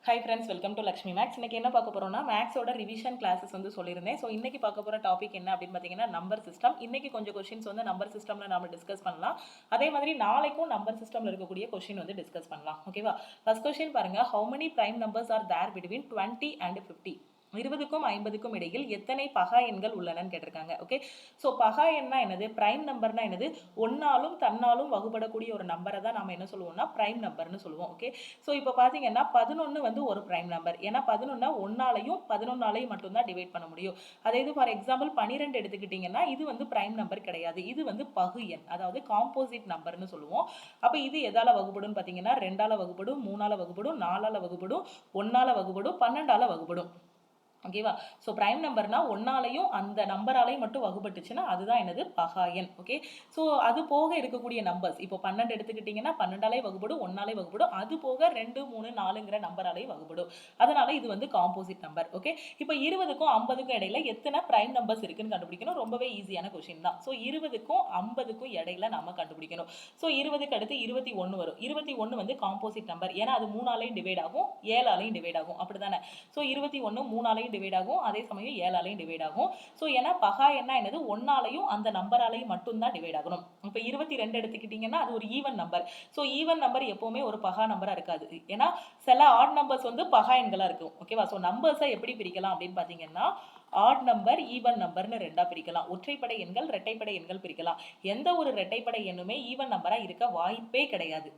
Hi friends, welcome to Lakshmi maths. இன்னைக்கு என்ன பார்க்க போறோம்னா மேக்ஸோட ரிவிஷன் கிளாஸஸ் வந்து சொல்லியிருந்தேன். ஸோ இன்னைக்கு பார்க்க போகிற டாபிக் என்ன அப்படின்னு பார்த்தீங்கன்னா நம்பர் சிஸ்டம். இன்னைக்கு கொஞ்சம் கொஸ்டின்ஸ் வந்து நம்பர் சிஸ்டம்ல நாம டிஸ்கஸ் பண்ணலாம். அதே மாதிரி நாளைக்கும் நம்பர் சிஸ்டம்ல இருக்கக்கூடிய கொஸ்டின் வந்து டிஸ்கஸ் பண்ணலாம். ஓகேவா? ஃபர்ஸ்ட் கொஸ்டின் பாருங்க. How many prime numbers are there between 20 and 50? 20க்கும் 50க்கும் இடையில் எத்தனை பகா எண்கள் உள்ளனன்னு கேட்டிருக்காங்க. ஓகே, ஸோ பகா எண்ணா என்னது, பிரைம் நம்பர்னா என்னது, ஒன்னாலும் தன்னாலும் வகுபடக்கூடிய ஒரு நம்பரை தான் நம்ம என்ன சொல்லுவோம்னா பிரைம் நம்பர்னு சொல்லுவோம். ஓகே, ஸோ இப்போ பார்த்தீங்கன்னா 11 வந்து ஒரு பிரைம் நம்பர். ஏன்னா 11 ஒன்னாலையும் 11ஆலையும் மட்டும்தான் டிவைட் பண்ண முடியும். அதே இது ஃபார் எக்ஸாம்பிள் 12 எடுத்துக்கிட்டிங்கன்னா இது வந்து பிரைம் நம்பர் கிடையாது, இது வந்து பகு எண், அதாவது காம்போசிட் நம்பர்னு சொல்லுவோம். அப்போ இது எதால வகுப்படும் பார்த்தீங்கன்னா 2ஆல வகுப்படும், 3ஆல வகுப்படும், 4ஆல வகுப்படும், 1ஆல வகுப்படும், 12ஆல வகுப்படும். ஓகேவா? ஸோ பிரைம் நம்பர்னா ஒன்னாலையும் அந்த நம்பராலையும் மட்டும் வகுப்பட்டுச்சுன்னா அதுதான் என்னது, பகா எண். ஓகே, ஸோ அது போக இருக்கக்கூடிய நம்பர்ஸ், இப்போ 12 எடுத்துக்கிட்டிங்கன்னா 12ஆலே வகுப்படும், ஒன்னாலே வகுப்படும், அது போக 2, 3, 4ங்கிற நம்பராலே வகுப்படும். அதனால இது வந்து காம்போசிட் நம்பர். ஓகே, இப்போ 20க்கும் 50க்கும் இடையில எத்தனை பிரைம் நம்பர்ஸ் இருக்குன்னு கண்டுபிடிக்கணும். ரொம்பவே ஈஸியான கொஸ்டின் தான். ஸோ 20க்கும் 50க்கும் இடையில நம்ம கண்டுபிடிக்கணும். ஸோ 20க்கு அடுத்து 21 வரும். 21 வந்து காம்போசிட் நம்பர், ஏன்னா அது 3ஆலையும் டிவைட் ஆகும், 7ஆலையும் டிவைட் ஆகும். அப்படிதானே? ஸோ 21 3ஆலையும் டிவைட் ஆகும், அதே சமயம் 7ஆலையும் டிவைட் ஆகும். ஸோ ஏன்னா பகா எண்ணா என்னது, ஒன்னாலையும் அந்த நம்பராலையும் மட்டும்தான் டிவைட் ஆகணும். இப்போ 22 எடுத்துக்கிட்டிங்கன்னா அது ஒரு even number. So even number எப்பவுமே ஒரு பகா நம்பரா இருக்காது, ஏன்னா சில ஆட் நம்பர்ஸ் வந்து பகா எண்களா இருக்கும். ஓகேவா? ஸோ நம்பர்ஸை எப்படி பிரிக்கலாம் அப்படின்னு பார்த்தீங்கன்னா ஆட் நம்பர், ஈவன் நம்பர்னு ரெண்டா பிரிக்கலாம். ஒற்றைப்படை எண்கள், இரட்டைப்படை எண்கள் பிரிக்கலாம். எந்த ஒரு இரட்டைப்படை எண்ணுமே ஈவன் நம்பரா இருக்க வாய்ப்பே கிடையாது.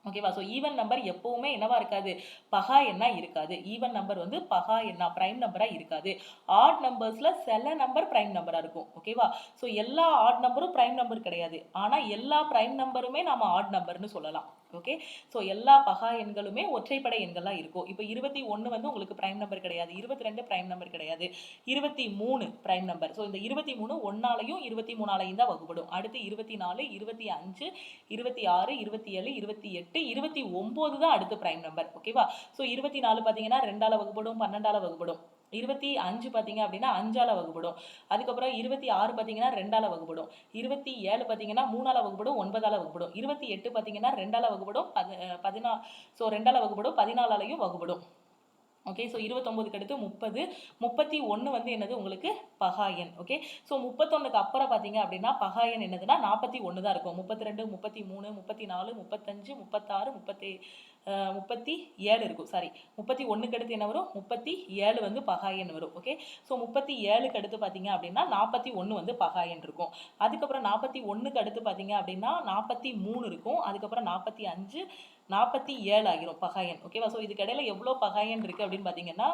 ஓகேவா? ஸோ ஈவன் நம்பர் எப்பவுமே என்னவா இருக்காது, பகா எண்ணா இருக்காது. ஈவன் நம்பர் வந்து பகா எண்ணா பிரைம் நம்பரா இருக்காது. ஆட் நம்பர்ஸ்ல சில நம்பர் பிரைம் நம்பரா இருக்கும். ஓகேவா? ஸோ எல்லா ஆட் நம்பரும் பிரைம் நம்பர் கிடையாது, ஆனா எல்லா பிரைம் நம்பருமே நம்ம ஆட் நம்பர்னு சொல்லலாம். ஓகே, ஸோ எல்லா பகா எண்களுமே ஒற்றைப்படை எண்கள்லாம் இருக்கும். இப்போ 21 வந்து உங்களுக்கு பிரைம் நம்பர் கிடையாது, 22 பிரைம் நம்பர் கிடையாது, 23 பிரைம் நம்பர். ஸோ இந்த 23 ஒன்னாலையும் 23ஆலையும் தான் வகுப்படும். அடுத்து 24, 25, 26, 27, 28, 29 தான் அடுத்து பிரைம் நம்பர். ஓகேவா? ஸோ 24 பார்த்தீங்கன்னா 2ஆல வகுப்படும், 12ஆல வகுப்படும். 25 பார்த்தீங்க அப்படின்னா 5ஆல வகுப்படும். அதுக்கப்புறம் 26 பார்த்தீங்கன்னா 2ஆல வகுப்படும். 27 பார்த்தீங்கன்னா 3ஆல வகுப்படும், 9ஆல வகுப்படும். 28 பார்த்தீங்கன்னா 2ஆல வகுப்படும், 14, ஸோ 2ஆல வகுப்படும், 14ஆலையும் வகுப்படும். ஓகே, ஸோ 29க்கு அடுத்து 30, 31 வந்து என்னது உங்களுக்கு பகா எண். ஓகே, ஸோ 31க்கு அப்புறம் பார்த்தீங்க அப்படின்னா பகா எண் என்னதுன்னா 41 தான் இருக்கும். 32, 33, 34, 35, 36, 37 இருக்கும். சாரி, 31க்கு அடுத்து என்ன வரும், 37 வந்து பகா எண் வரும். ஓகே, ஸோ 37க்கு அடுத்து பார்த்தீங்க அப்படின்னா 41 வந்து பகா எண் இருக்கும். அதுக்கப்புறம் 41க்கு அடுத்து பார்த்தீங்க அப்படின்னா 43 இருக்கும். அதுக்கப்புறம் 45, 47 ஆகிரும் பகாயன். ஓகேவா? ஸோ இதுக்கு இடையில எவ்வளோ பகாயன் இருக்கு அப்படின்னு பார்த்தீங்கன்னா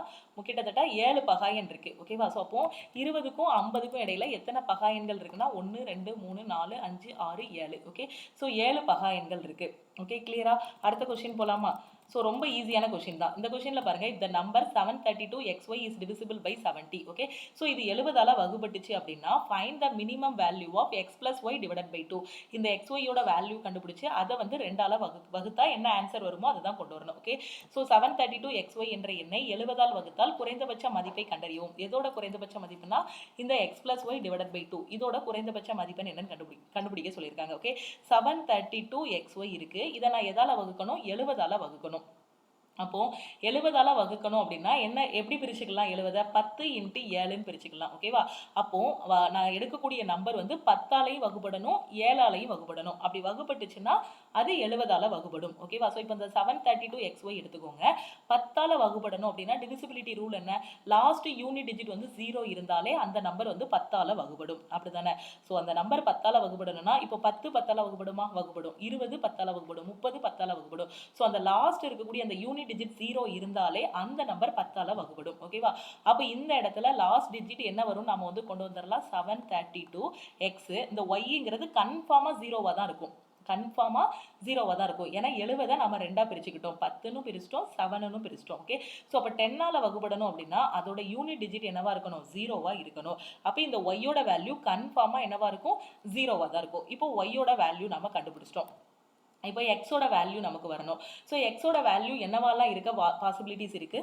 கிட்டத்தட்ட 7 பகாயன் இருக்கு. ஓகேவா? ஸோ அப்போ 20க்கும் 50க்கும் இடையில எத்தனை பகாயன்கள் இருக்குன்னா 1, 2, 3, 4, 5, 6, 7. ஓகே, ஸோ 7 பகாயன்கள் இருக்கு. ஓகே, கிளியரா? அடுத்த கொஸ்டின் போலாமா? ஸோ ரொம்ப ஈஸியான கொஸ்டின் தான். இந்த கொஸ்டின்ல பாருங்க, இந்த number 732xy is divisible by 70. Okay, so இது 70ஆல வகுபட்டுச்சு அப்படின்னா find the minimum value of x plus y divided by 2. இந்த xyயோட வேல்யூ கண்டுபிடிச்சு அதை வந்து 2ஆல வகுத்தா என்ன ஆன்சர் வருமோ அதுதான் கொண்டு வரணும். ஓகே, ஸோ 732xy என்ற எண்ணை 70ஆல் வகுத்தால் குறைந்தபட்ச மதிப்பை கண்டறியவும். எதோட குறைந்தபட்ச மதிப்புனா இந்த x plus y divided by 2, இதோட குறைந்தபட்ச மதிப்பெண் என்னன்னு கண்டுபிடிக்க சொல்லியிருக்காங்க. ஓகே, 732xy இருக்கு, இதை நான் எதால வகுக்கணும், 70ஆல வகுக்கணும். அப்போ 70ஆல வகுக்கணும் அப்படின்னா என்ன, எப்படி பிரிச்சுக்கலாம், 70 10 × 7ன்னு பிரிச்சுக்கலாம். ஓகேவா? அப்போ நான் எடுக்கக்கூடிய நம்பர் வந்து 10ஆலையும் வகுப்படணும், 7ஆலையும் வகுப்படணும். அப்படி வகுப்பட்டுச்சுன்னா அது 70ஆல வகுப்படும். ஓகேவா? ஸோ இப்போ இந்த 732xy எடுத்துக்கோங்க. 10ஆல வகுப்படணும் அப்படின்னா டிவிசிபிலிட்டி ரூல் என்ன, லாஸ்ட் யூனிட் டிஜிட் வந்து 0 இருந்தாலே அந்த நம்பர் வந்து 10ஆல வகுப்படும். அப்படிதானே? ஸோ அந்த நம்பர் 10ஆல வகுப்படணும்னா இப்போ 10 10ஆல வகுப்படுமா, வகுப்படும். 20 10ஆல வகுப்படும், 30 10ஆல வகுப்படும். ஸோ அந்த லாஸ்ட் இருக்கக்கூடிய அந்த யூனிட் டிஜிட் 0 இருந்தாலே அந்த நம்பர் 10ஆல வகுப்படும். ஓகேவா? அப்ப இந்த இடத்துல லாஸ்ட் டிஜிட் என்ன வரும் நாம வந்து கொண்டு வந்துடலாம், 732x. இந்த yங்கிறது கன்ஃபார்மா 0வா தான் இருக்கும், கன்ஃபார்மா 0வா தான் இருக்கும். ஏன்னா 70 நம்ம ரெண்டா பிரிச்சுக்கிட்டோம், 10ன்னு பிரிச்சிட்டோம், 7ன்னு பிரிச்சிட்டோம். ஓகே, ஸோ அப்போ 10ஆல வகுப்படணும் அப்படின்னா அதோட யூனிட் டிஜிட் என்னவா இருக்கணும், 0வா இருக்கணும். அப்போ இந்த ஒய்யோட வேல்யூ கன்ஃபார்மா என்னவா இருக்கும், 0வா தான் இருக்கும். இப்போ ஒய்யோட வேல்யூ நம்ம கண்டுபிடிச்சிட்டோம். இப்போ எக்ஸோட வேல்யூ நமக்கு வரணும். ஸோ எக்ஸோட வேல்யூ என்னவாலாம் இருக்க பாசிபிலிட்டிஸ் இருக்கு.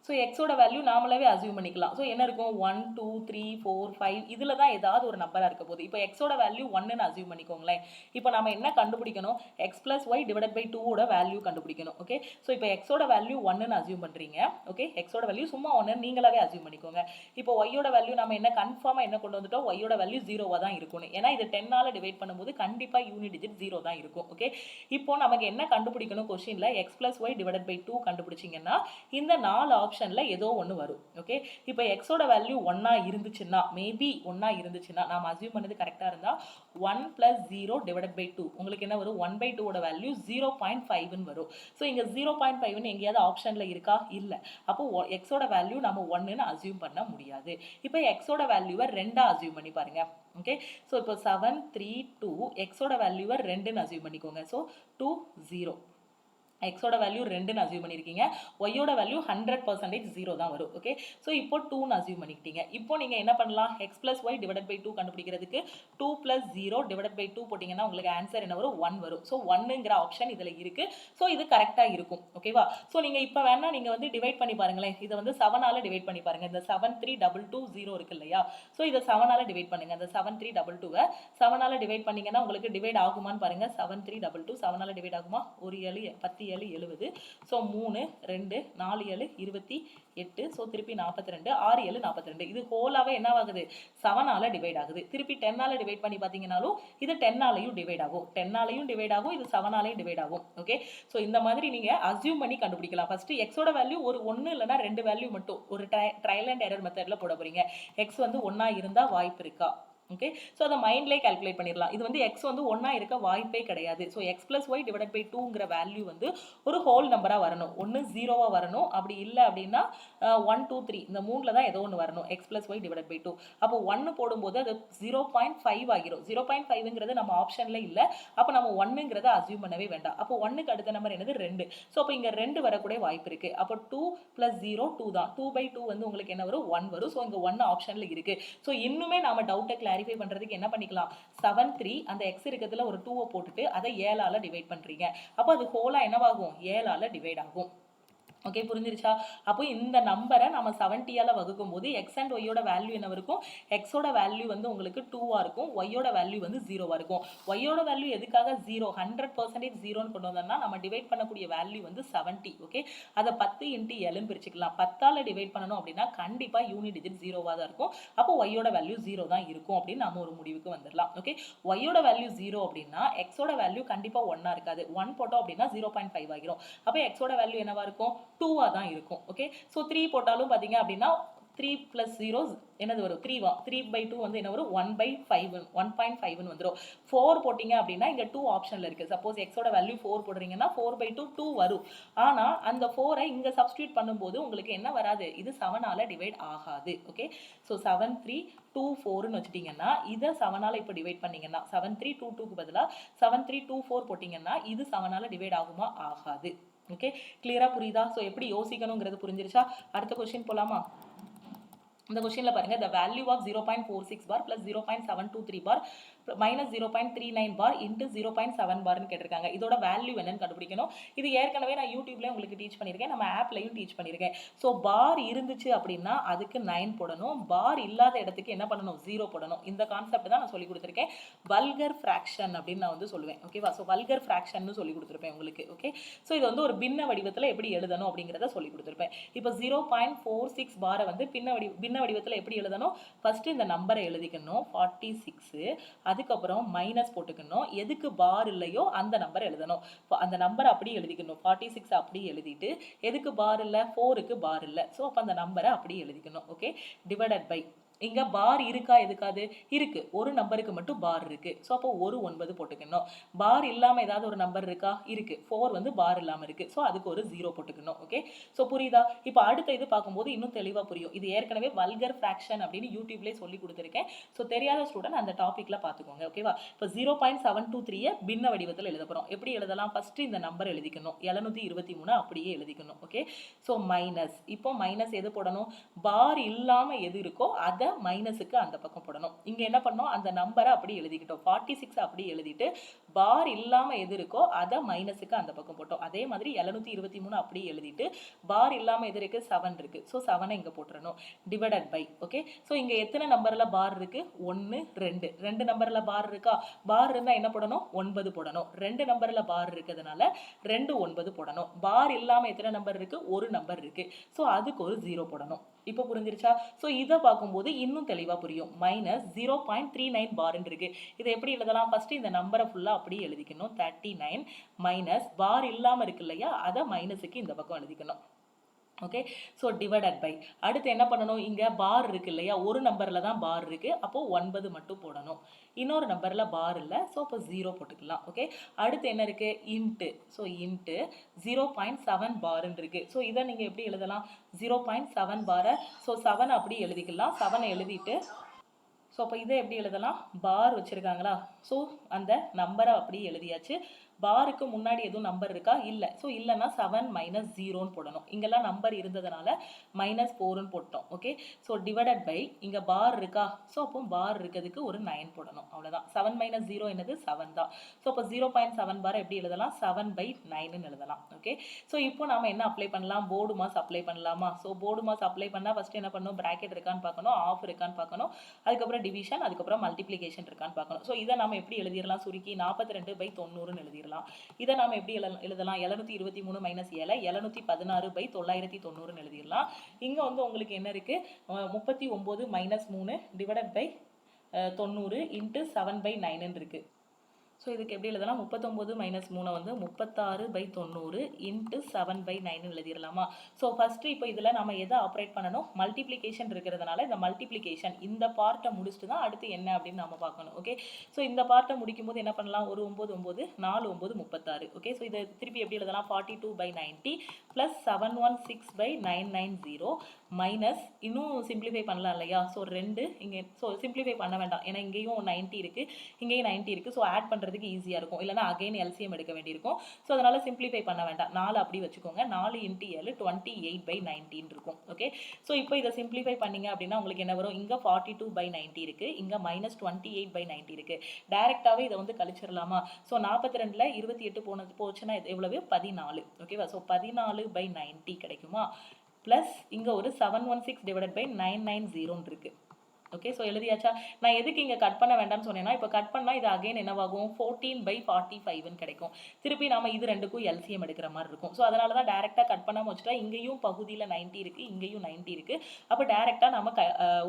ஸோ ஸோ எக்ஸோட வேல்யூ நாமளாவே அசியூம் பண்ணிக்கலாம். ஸோ என்ன இருக்கும் 1 2 3 4 5 இதில் தான் ஏதாவது ஒரு நம்பராக இருக்க போகுது. இப்போ எக்ஸோட வேல்யூ 1ன்னு அசியூம் பண்ணிக்கோங்களேன். இப்போ நம்ம என்ன கண்டுபிடிக்கணும், x plus y divided by 2ஓட வேல்யூ கண்டுபிடிக்கணும். ஓகே, ஸோ இப்போ எக்ஸோட வேல்யூ 1ன்னு அசியூம் பண்ணுறீங்க. ஓகே, எக்ஸோட வேல்யூ சும்மா 1 நீங்களாவே அசியூம் பண்ணிக்கோங்க. இப்போ ஒய்யோட வேல்யூ நம்ம என்ன கன்ஃபார்மாக என்ன கொண்டு வந்துட்டோம், ஒய்யோட வேல்யூ 0வாக தான் இருக்கணும். ஏன்னா இது 10ஆல் டிவைட் பண்ணும்போது கண்டிப்பாக யூனிட் டிஜிட் 0 தான் இருக்கும். ஓகே, இப்போ நமக்கு என்ன கண்டுபிடிக்கணும் கொஸ்டினில் x plus y divided by 2 கண்டுபிடிச்சிங்கன்னா இந்த 4 ஆப்ஷனில் ஏதோ ஒன்று வரும். ஓகே, இப்போ எக்ஸோட வேல்யூ 1ஆ இருந்துச்சுன்னா, மேபி 1ஆ இருந்துச்சுன்னா, நாம் அசியூம் பண்ணது கரெக்டாக இருந்தால் 1 + 0 டிவைடட் பை 2 உங்களுக்கு என்ன வரும், 1/2ஓட வேல்யூ 0.5ன்னு வரும். ஸோ இங்கே 0.5ன்னு எங்கேயாவது ஆப்ஷனில் இருக்கா, இல்லை. அப்போ எக்ஸோட வேல்யூ நம்ம 1ன்னு அசியூம் பண்ண முடியாது. இப்போ எக்ஸோட வேல்யூவை 2ஆ அசியூம் பண்ணி பாருங்க. ஓகே, ஸோ இப்போ 7 3 2 எக்ஸோட வேல்யூவை 2ன்னு அசியூம் பண்ணிக்கோங்க. ஸோ 2 0 எக்ஸோட வேல்யூ 2ன்னு அசியூம் பண்ணியிருக்கீங்க. ஒய்யோட வேல்யூ 100% 0 தான் வரும். ஓகே, ஸோ இப்போ 2ன்னு அசியூம் பண்ணிக்கிட்டீங்க. இப்போ நீங்கள் என்ன பண்ணலாம், x plus y divided by 2 கண்டுபிடிக்கிறதுக்கு 2 + 0 டிவைடட் பை 2 போட்டிங்கன்னா உங்களுக்கு ஆன்சர் என்ன வரும், 1 வரும். ஸோ 1ங்கிற ஆப்ஷன் இதில் இருக்குது. ஸோ இது கரெக்டாக இருக்கும். ஓகேவா, ஸோ நீங்கள் இப்போ வேணால் நீங்கள் வந்து டிவைட் பண்ணி பாருங்களேன். இதை வந்து 7ஆல் டிவைட் பண்ணி பாருங்கள். இந்த 7 3 2 2 0 இருக்கு இல்லையா, ஸோ இதை 7ஆல் டிவைட் பண்ணுங்கள். இந்த 7 3 2 2வை 7ஆல் டிவைட் பண்ணிங்கன்னா உங்களுக்கு டிவைட் ஆகுமான்னு பாருங்கள். 7 3 2 2 7ஆல் டிவைட் ஆகுமா, 1 7 10 7 70. ஸோ 3 2 4 7 28. ஸோ திருப்பி 42 6 7 42. இது ஹோலாகவே என்ன ஆகுது, 7ஆல் டிவைட் ஆகுது. திருப்பி 10ஆல் டிவைட் பண்ணி பார்த்தீங்கன்னாலும் இது 10ஆலையும் டிவைட் ஆகும். 10ஆலையும் டிவைட் ஆகும், இது 7ஆலையும் டிவைட் ஆகும். ஓகே, ஸோ இந்த மாதிரி நீங்கள் அசியூம் பண்ணி கண்டுபிடிக்கலாம். ஃபஸ்ட்டு எக்ஸோட வேல்யூ ஒரு 1 இல்லைனா 2 வேல்யூ மட்டும் ஒரு ட்ரையல் அண்ட் எரர் மெத்தடில் போட போகிறீங்க. எக்ஸ் வந்து 1ஆ இருந்தால் வாய்ப்பு இருக்கா, ஓகே, ஸோ அதை மைண்ட்லேயே கால்குலேட் பண்ணிடலாம். இது வந்து எக்ஸ் வந்து 1ஆ இருக்க வாய்ப்பே கிடையாது. So x plus y divided by 2ங்கிற வேல்யூ வந்து ஒரு ஹோல் நம்பராக வரணும். ஒன்று 0வாக வரணும், அப்படி இல்லை அப்படின்னா 1 2 3 இந்த 3ல் தான் ஏதோ ஒன்று வரணும். X plus y divided by 2 அப்போ 1 போடும்போது அது 0.5 ஆகிரும். 0.5ங்கிறது நம்ம ஆப்ஷனில் இல்லை. அப்போ நம்ம 1ங்கிறத அசியூம் பண்ணவே வேண்டாம். அப்போ 1க்கு அடுத்த நம்பர் என்னது 2. ஸோ அப்போ இங்கே 2 வரக்கூடிய வாய்ப்பு இருக்குது. அப்போ 2 + 0 2 தான். 2/2 வந்து உங்களுக்கு என்ன வரும், 1 வரும். ஸோ இங்கே 1 ஆப்ஷனில் இருக்குது. ஸோ இன்னுமே நாம டவுட்டை கிளாரிஃபை பண்றதுக்கு என்ன பண்ணிக்கலாம், 7 3 அந்த x இருக்கிறதுல ஒரு 2 போட்டுட்டு அதை 7ஆல டிவைட் பண்றீங்க. அப்போ அது ஹோலா என்னவாகும், 7ஆல டிவைட் ஆகும். ஓகே, புரிஞ்சிருச்சா? அப்போ இந்த நம்பரை நம்ம 70ஆல் வகுக்கும் போது எக்ஸ் அண்ட் ஒய்யோட வேல்யூ என்ன இருக்கும், எக்ஸோட வேல்யூ வந்து உங்களுக்கு 2ஆ இருக்கும், ஒய்யோட வேல்யூ வந்து 0ஆ இருக்கும். ஒய்யோட வேல்யூ எதுக்காக 0 100% 0ன்னு கொண்டு வந்தோம்னா நம்ம டிவைட் பண்ணக்கூடிய வேல்யூ வந்து 70. ஓகே, அதை 10 × 7 பிரிச்சுக்கலாம். 10ஆல் டிவைட் பண்ணணும் அப்படின்னா கண்டிப்பாக யூனிட் டிஜிட் 0வாக தான் இருக்கும். அப்போ ஒய்யோட வேல்யூ 0 தான் இருக்கும் அப்படின்னு நம்ம ஒரு முடிவுக்கு வந்துடலாம். ஓகே, ஒய்யோட வேல்யூ 0 அப்படின்னா எக்ஸோட வேல்யூ கண்டிப்பாக 1ஆ இருக்காது. 1 போட்டோம் அப்படின்னா 0.5 ஆகிரும். அப்போ எக்ஸோட வேல்யூ என்னவா இருக்கும், 2ஆ தான் இருக்கும். ஓகே, ஸோ 3 போட்டாலும் பார்த்தீங்க அப்படின்னா 3 + 0 என்னது வரும், 3 வா, 3/2 வந்து என்ன வரும், 1/5 1.5ன்னு வந்துடும். 4 போட்டிங்க அப்படின்னா இங்கே 2 ஆப்ஷனில் இருக்குது. சப்போஸ் எக்ஸோட வேல்யூ 4 போடுறீங்கன்னா 4/2 2 வரும். ஆனால் அந்த 4ஐ இங்கே சப்ஸ்டியூட் பண்ணும்போது உங்களுக்கு என்ன வராது, இது 7ஆல் டிவைட் ஆகாது. ஓகே, ஸோ 7 3 2 4ன்னு வச்சுட்டிங்கன்னா இதை 7ஆல் இப்போ டிவைட் பண்ணிங்கன்னா 7 3 2 2க்கு பதிலாக 7 3 2 4 போட்டிங்கன்னா இது 7ஆல் டிவைட் ஆகுமா, ஆகாது. ஓகே, கிளியரா புரியுதா? ஸோ எப்படி யோசிக்கணுங்கிறது புரிஞ்சிருச்சா? அடுத்த கொஸ்டின் போலாமா? இந்த கொஸ்டின்ல பாருங்க, the value of 0.46 bar plus 0.723 bar minus 0.39 bar into 0.7 barன்னு கேட்டிருக்காங்க. இதோட வேல்யூ என்னன்னு கண்டுபிடிக்கணும். இது ஏற்கனவே நான் யூடியூப்ல உங்களுக்கு டீச் பண்ணியிருக்கேன், நம்ம ஆப்லையும் டீச் பண்ணியிருக்கேன். ஸோ பார் இருந்துச்சு அப்படின்னா அதுக்கு 9 போடணும், பார் இல்லாத இடத்துக்கு என்ன பண்ணணும், 0 போடணும். இந்த கான்செப்ட் தான் நான் சொல்லி கொடுத்துருக்கேன். வல்கர் ஃப்ராக்ஷன் அப்படின்னு நான் வந்து சொல்லுவேன். ஓகேவா, ஸோ வல்கர் ஃப்ராக்ஷன் சொல்லி கொடுத்துருப்பேன் உங்களுக்கு. ஓகே, ஸோ இது வந்து ஒரு பின்ன வடிவத்தில் எப்படி எழுதணும் அப்படிங்கிறத சொல்லி கொடுத்துருப்பேன். இப்போ 0.46 பாரை வந்து பின்ன வடிவத்தில் எப்படி எழுதணும், ஃபர்ஸ்ட் இந்த நம்பரை எழுதிக்கணும் 46, அதுக்கப்புறம் மைனஸ் போட்டுக்கணும், எதுக்கு பார் இல்லையோ அந்த நம்பர் எழுதணும். அந்த நம்பரை அப்படியே எழுதிக்கணும், 46 அப்படியே எழுதிட்டு எதுக்கு பார் இல்லை, 4க்கு பார் இல்லை, ஸோ அப்போ அந்த நம்பரை அப்படியே எழுதிக்கணும். ஓகே, டிவைடட் பை இங்கே பார் இருக்கா, எதுக்காது இருக்கு, ஒரு நம்பருக்கு மட்டும் பார் இருக்கு. ஸோ அப்போ ஒரு 9 போட்டுக்கணும். பார் இல்லாமல் ஏதாவது ஒரு நம்பர் இருக்கா, இருக்கு, 4 வந்து பார் இல்லாமல் இருக்கு. ஸோ அதுக்கு ஒரு 0 போட்டுக்கணும். ஓகே, ஸோ புரியுதா? இப்போ அடுத்த இது பார்க்கும்போது இன்னும் தெளிவாக புரியும். இது ஏற்கனவே வல்கர் ஃப்ராக்ஷன் அப்படின்னு யூடியூப்லேயே சொல்லி கொடுத்துருக்கேன். ஸோ தெரியாத ஸ்டூடெண்ட் அந்த டாப்பிக்ல பார்த்துக்கோங்க. ஓகேவா, இப்போ 0.723 பின்ன வடிவத்தில் எழுத போகிறோம். எப்படி எழுதலாம், ஃபர்ஸ்ட் இந்த நம்பர் எழுதிக்கணும், 723 அப்படியே எழுதிக்கணும். ஓகே, ஸோ மைனஸ், இப்போ மைனஸ் எது போடணும், பார் இல்லாமல் எது இருக்கோ அதை மைனஸுக்கு அந்த பக்கம் போடணும். இங்க என்ன பண்ணோம், அந்த நம்பரை அப்படி எழுதிக்கிட்டோம், 46 அப்படி எழுதிட்டு பார் இல்லாமல் எது இருக்கோ அதை மைனஸுக்கு அந்த பக்கம் போட்டோம். அதே மாதிரி 723 அப்படியே எழுதிட்டு பார் இல்லாமல் எது இருக்குது 7 இருக்குது. ஸோ 7 இங்கே போட்டுறணும். Divided by okay. ஸோ இங்கே எத்தனை நம்பரில் பார் இருக்குது? 1 2 2 நம்பரில் பார் இருக்கா? பார் இருந்தால் என்ன போடணும்? 9 போடணும். 2 நம்பரில் பார் இருக்கிறதுனால 2 9 போடணும். பார் இல்லாமல் எத்தனை நம்பர் இருக்குது? ஒரு நம்பர் இருக்குது. ஸோ அதுக்கு ஒரு 0 போடணும். இப்போ புரிஞ்சிருச்சா? ஸோ இதை பார்க்கும்போது இன்னும் தெளிவாக புரியும். -0.39 பார்ன்னு இருக்கு. இதை எப்படி எழுதலாம்? ஃபர்ஸ்ட் இந்த நம்பரை ஃபுல்லாக அப்படியே எழுதிக்கணும். 39 மைனஸ் பார் இல்லாமல் இருக்கு இல்லையா, அதை மைனஸுக்கு இந்த பக்கம் எழுதிக்கணும். ஓகே. ஸோ டிவைடட் பை அடுத்து என்ன பண்ணணும்? இங்கே பார் இருக்கு இல்லையா, ஒரு நம்பரில் தான் பார் இருக்குது, அப்போது 9 மட்டும் போடணும். இன்னொரு நம்பரில் பார் இல்லை, ஸோ அப்போ 0 போட்டுக்கலாம். ஓகே. அடுத்து என்ன இருக்குது? இன்ட்டு. ஸோ இன்ட்டு 0.7 பார்ன்னு இருக்குது. ஸோ இதை நீங்கள் எப்படி எழுதலாம்? 0.7 பாரை ஸோ 7 அப்படி எழுதிக்கலாம். 7 எழுதிட்டு ஸோ அப்போ இதை எப்படி எழுதலாம்? பார் வச்சுருக்காங்களா, ஸோ அந்த நம்பரை அப்படியே எழுதியாச்சு. பாருக்கு முன்னாடி எதுவும் நம்பர் இருக்கா? இல்லை. ஸோ இல்லைன்னா 7 மைனஸ் 0ன்னு போடணும். இங்கெல்லாம் நம்பர் இருந்ததுனால -4ன்னு போட்டோம். ஓகே. ஸோ டிவைடட் பை இங்கே பார் இருக்கா, ஸோ அப்போ பார் இருக்கிறதுக்கு ஒரு 9 போடணும். அவ்வளோதான். 7 மைனஸ் 0 என்னது? 7 தான். ஸோ அப்போ 0.7 பார் எப்படி எழுதலாம்? 7/9ன்னு எழுதலாம். ஓகே. ஸோ இப்போ நாம் என்ன அப்ளை பண்ணலாம்? போர்டு மாஸ் அப்ளை பண்ணலாமா? ஸோ போர்டு மாஸ் அப்ளை பண்ணால் ஃபஸ்ட்டு என்ன பண்ணணும்? ப்ராக்கெட் இருக்கான்னு பார்க்கணும், ஆஃப் இருக்கான்னு பார்க்கணும், அதுக்கப்புறம் டிவிஷன், அதுக்கப்புறம் மல்டிப்ளிகேஷன் இருக்கான்னு பார்க்கணும். ஸோ இதை நம்ம எப்படி எழுதிடலாம்? சுருக்கி 42/90ன்னு எழுதிடலாம். இதை நாம எப்படி எழுதலாம்? 723 மைனஸ் 7 716/990ன்னு எழுதிடலாம். இங்க வந்து உங்களுக்கு என்ன இருக்கு? 39 மைனஸ் 3 டிவைடட் பை 90 இன்ட்டு 7/9 இருக்கு. ஸோ இதுக்கு எப்படி எழுதலாம்? 39 மைனஸ் 3 வந்து 36/90 இன்ட்டு 7/9 எழுதிடலாமா? ஸோ ஃபஸ்ட்டு இப்போ இதில் நம்ம எதை ஆப்ரேட் பண்ணணும்? மல்டிப்ளிகேஷன் இருக்கிறதுனால இந்த மல்டிப்ளிகேஷன் இந்த பார்ட்டை முடிச்சுட்டு தான் அடுத்து என்ன அப்படின்னு நம்ம பார்க்கணும். ஓகே. ஸோ இந்த பார்ட்டை முடிக்கும் போது என்ன பண்ணலாம்? ஒரு 9 9 4 9 36. ஓகே. ஸோ இதை திருப்பி எப்படி எழுதலாம்? 42/90 ப்ளஸ் 716/990 மைனஸ் இன்னும் சிம்பிளிஃபை பண்ணலாம் இல்லையா? ஸோ 2 இங்கே ஸோ சிம்பிளிஃபை பண்ண வேண்டாம், ஏன்னா இங்கேயும் 90 இருக்குது, இங்கேயும் 90 இருக்குது. ஸோ ஆட் பண்ணுறதுக்கு ஈஸியாக இருக்கும், இல்லைனா அகைன் எல்சிஎம் எடுக்க வேண்டியிருக்கும். ஸோ அதனால் சிம்பிளிஃபை பண்ண வேண்டாம். 4 அப்படி வச்சுக்கோங்க. 4 × 7 28/19 இருக்கும். ஓகே. ஸோ இப்போ இதை சிம்பிளிஃபை பண்ணிங்க அப்படின்னா உங்களுக்கு என்ன வரும்? இங்கே 42/90 இருக்குது, இங்கே -28/90 இருக்குது. டேரெக்டாகவே இதை வந்து கழிச்சிடலாமா? ஸோ 42ல் 28 போச்சுன்னா எவ்வளவு? 14. ஓகேவா? ஸோ 14/90 கிடைக்குமா? ப்ளஸ் இங்கே ஒரு 716/990 இருக்குது. ஓகே. ஸோ எழுதியாச்சா? நான் எதுக்கு இங்கே கட் பண்ண வேண்டாம்னு சொன்னேன்னா, இப்போ கட் பண்ணால் இது அகைன் என்னவாகும்? 14/45ன்னு கிடைக்கும். திருப்பி நாம இது ரெண்டுக்கும் எல்சிஎம் எடுக்கிற மாதிரி இருக்கும். ஸோ அதனால தான் டேரெக்டாக கட் பண்ணாமல் வச்சுட்டா இங்கேயும் பகுதியில் 90 இருக்குது, இங்கேயும் 90 இருக்குது. அப்போ டேரெக்டாக நம்ம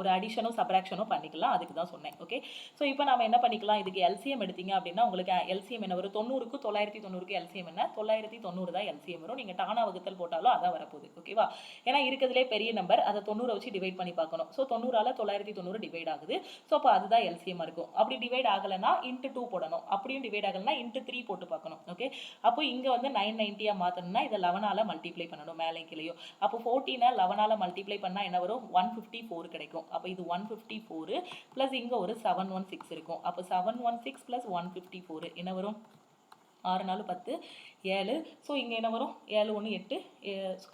ஒரு அடிஷனோ சப்ராக்ஷனோ பண்ணிக்கலாம். அதுக்கு தான் சொன்னேன். ஓகே. ஸோ இப்போ நம்ம என்ன பண்ணிக்கலாம்? இதுக்கு எல்சிஎம் எடுத்தீங்க அப்படின்னா உங்களுக்கு எல்சிஎம் என்ன வரும்? 90க்கு 990க்கு எல்சிஎம் என்ன? 990 தான் எல்சிஎம் வரும். நீங்கள் டானா வகுத்தல் போட்டாலும் அதான் வரப்போகுது. ஓகேவா? ஏன்னா இருக்கிறதுலே பெரிய நம்பர், அதை 90 வச்சு டிவைட் பண்ணி பார்க்கணும். ஸோ 90ஆல் 990 டிவைட் ஆகுது. ஸோ அப்போ அதுதான் எல்சிஎம் இருக்கும். அப்படி டிவைட் ஆகலைன்னா × 2 போடணும். அப்படியும் டிவைட் ஆகலைன்னா × 3 போட்டு பார்க்கணும். ஓகே. அப்போ இங்கே வந்து 990 மாற்றணும்னா இதை 11ஆல் மல்டிப்ளை பண்ணணும், மேலே கீழேயும். அப்போ 14 11ஆல் மல்டிப்ளை பண்ணால் என்ன வரும்? 154 கிடைக்கும். அப்போ இது 154 ப்ளஸ் இங்கே ஒரு 716 இருக்கும். அப்போ 716 ப்ளஸ் 154 என்ன வரும்? 6 4 10 7. ஸோ இங்கே என்ன வரும்? 7 1 8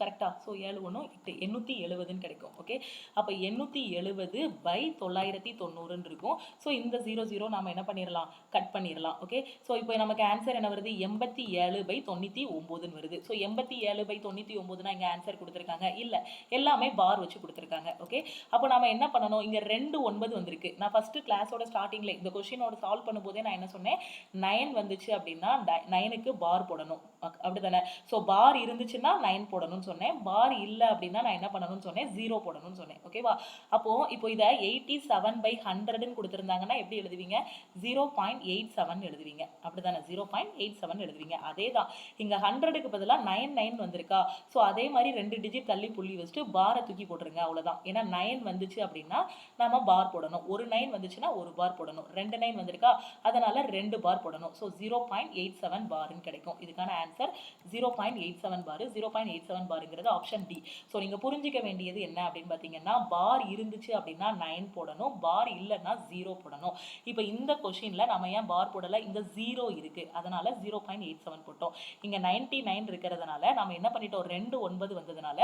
கரெக்டாக? ஸோ 7 1 8 870ன்னு கிடைக்கும். ஓகே. அப்போ 870/990 இருக்கும். ஸோ இந்த 00 நாம் என்ன பண்ணிடலாம்? கட் பண்ணிடலாம். ஓகே. ஸோ இப்போ நமக்கு ஆன்சர் என்ன வருது? 87/99ன்னு வருது. ஸோ 87/99 இங்கே ஆன்சர் கொடுத்துருக்காங்க? இல்லை, எல்லாமே பார் வச்சு கொடுத்துருக்காங்க. ஓகே. அப்போ நம்ம என்ன பண்ணணும்? இங்கே 2 9 வந்திருக்கு. நான் ஃபஸ்ட்டு கிளாஸோட ஸ்டார்டிங்கில் இந்த கொஸ்டினோட சால்வ் பண்ணும்போதே நான் என்ன சொன்னேன்? 9 வந்துச்சு அப்படின்னா 9க்கு பார் போடணும், அப்படிதானே? ஸோ பார் இருந்துச்சுன்னா 9 போடணும்னு சொன்னேன். பார் இல்லை அப்படின்னா நான் என்ன பண்ணணும்னு சொன்னேன்? 0 போடணும்னு சொன்னேன். ஓகேவா? அப்போ இப்போ இதை 87/100ன்னு கொடுத்துருந்தாங்கன்னா எப்படி எழுதுவீங்க? 0.87 எழுதுவீங்க, அப்படிதானே? 0.87 எழுதுவீங்க. அதே தான் இங்கே 100க்கு பதிலாக 99 வந்திருக்கா? ஸோ அதே மாதிரி 2 டிஜிட் தள்ளி புள்ளி வச்சுட்டு பாரை தூக்கி போட்டுருங்க, அவ்வளோதான். ஏன்னா 9 வந்துச்சு அப்படின்னா நம்ம பார் போடணும். ஒரு 9 வந்துச்சுன்னா ஒரு பார் போடணும். 2 9 வந்திருக்கா, அதனால 2 பார் போடணும். ஸோ 0.87 பார்ன்னு கிடைக்கும். இதுக்கான இதுக்கான ஆன்சர் 0.87 பார். 0.87 பாருங்கிறது ஆப்ஷன் டி. ஸோ நீங்கள் புரிஞ்சிக்க வேண்டியது என்ன அப்படின்னு பார்த்தீங்கன்னா, பார் இருந்துச்சு அப்படின்னா 9 போடணும், பார் இல்லைன்னா 0 போடணும். இப்போ இந்த கொஷினில் நம்ம ஏன் பார் போடலை, இங்கே 0 இருக்குது, அதனால 0.87 போட்டோம். இங்கே 99 இருக்கிறதுனால நம்ம என்ன பண்ணிட்டோம், 2 9 வந்ததுனால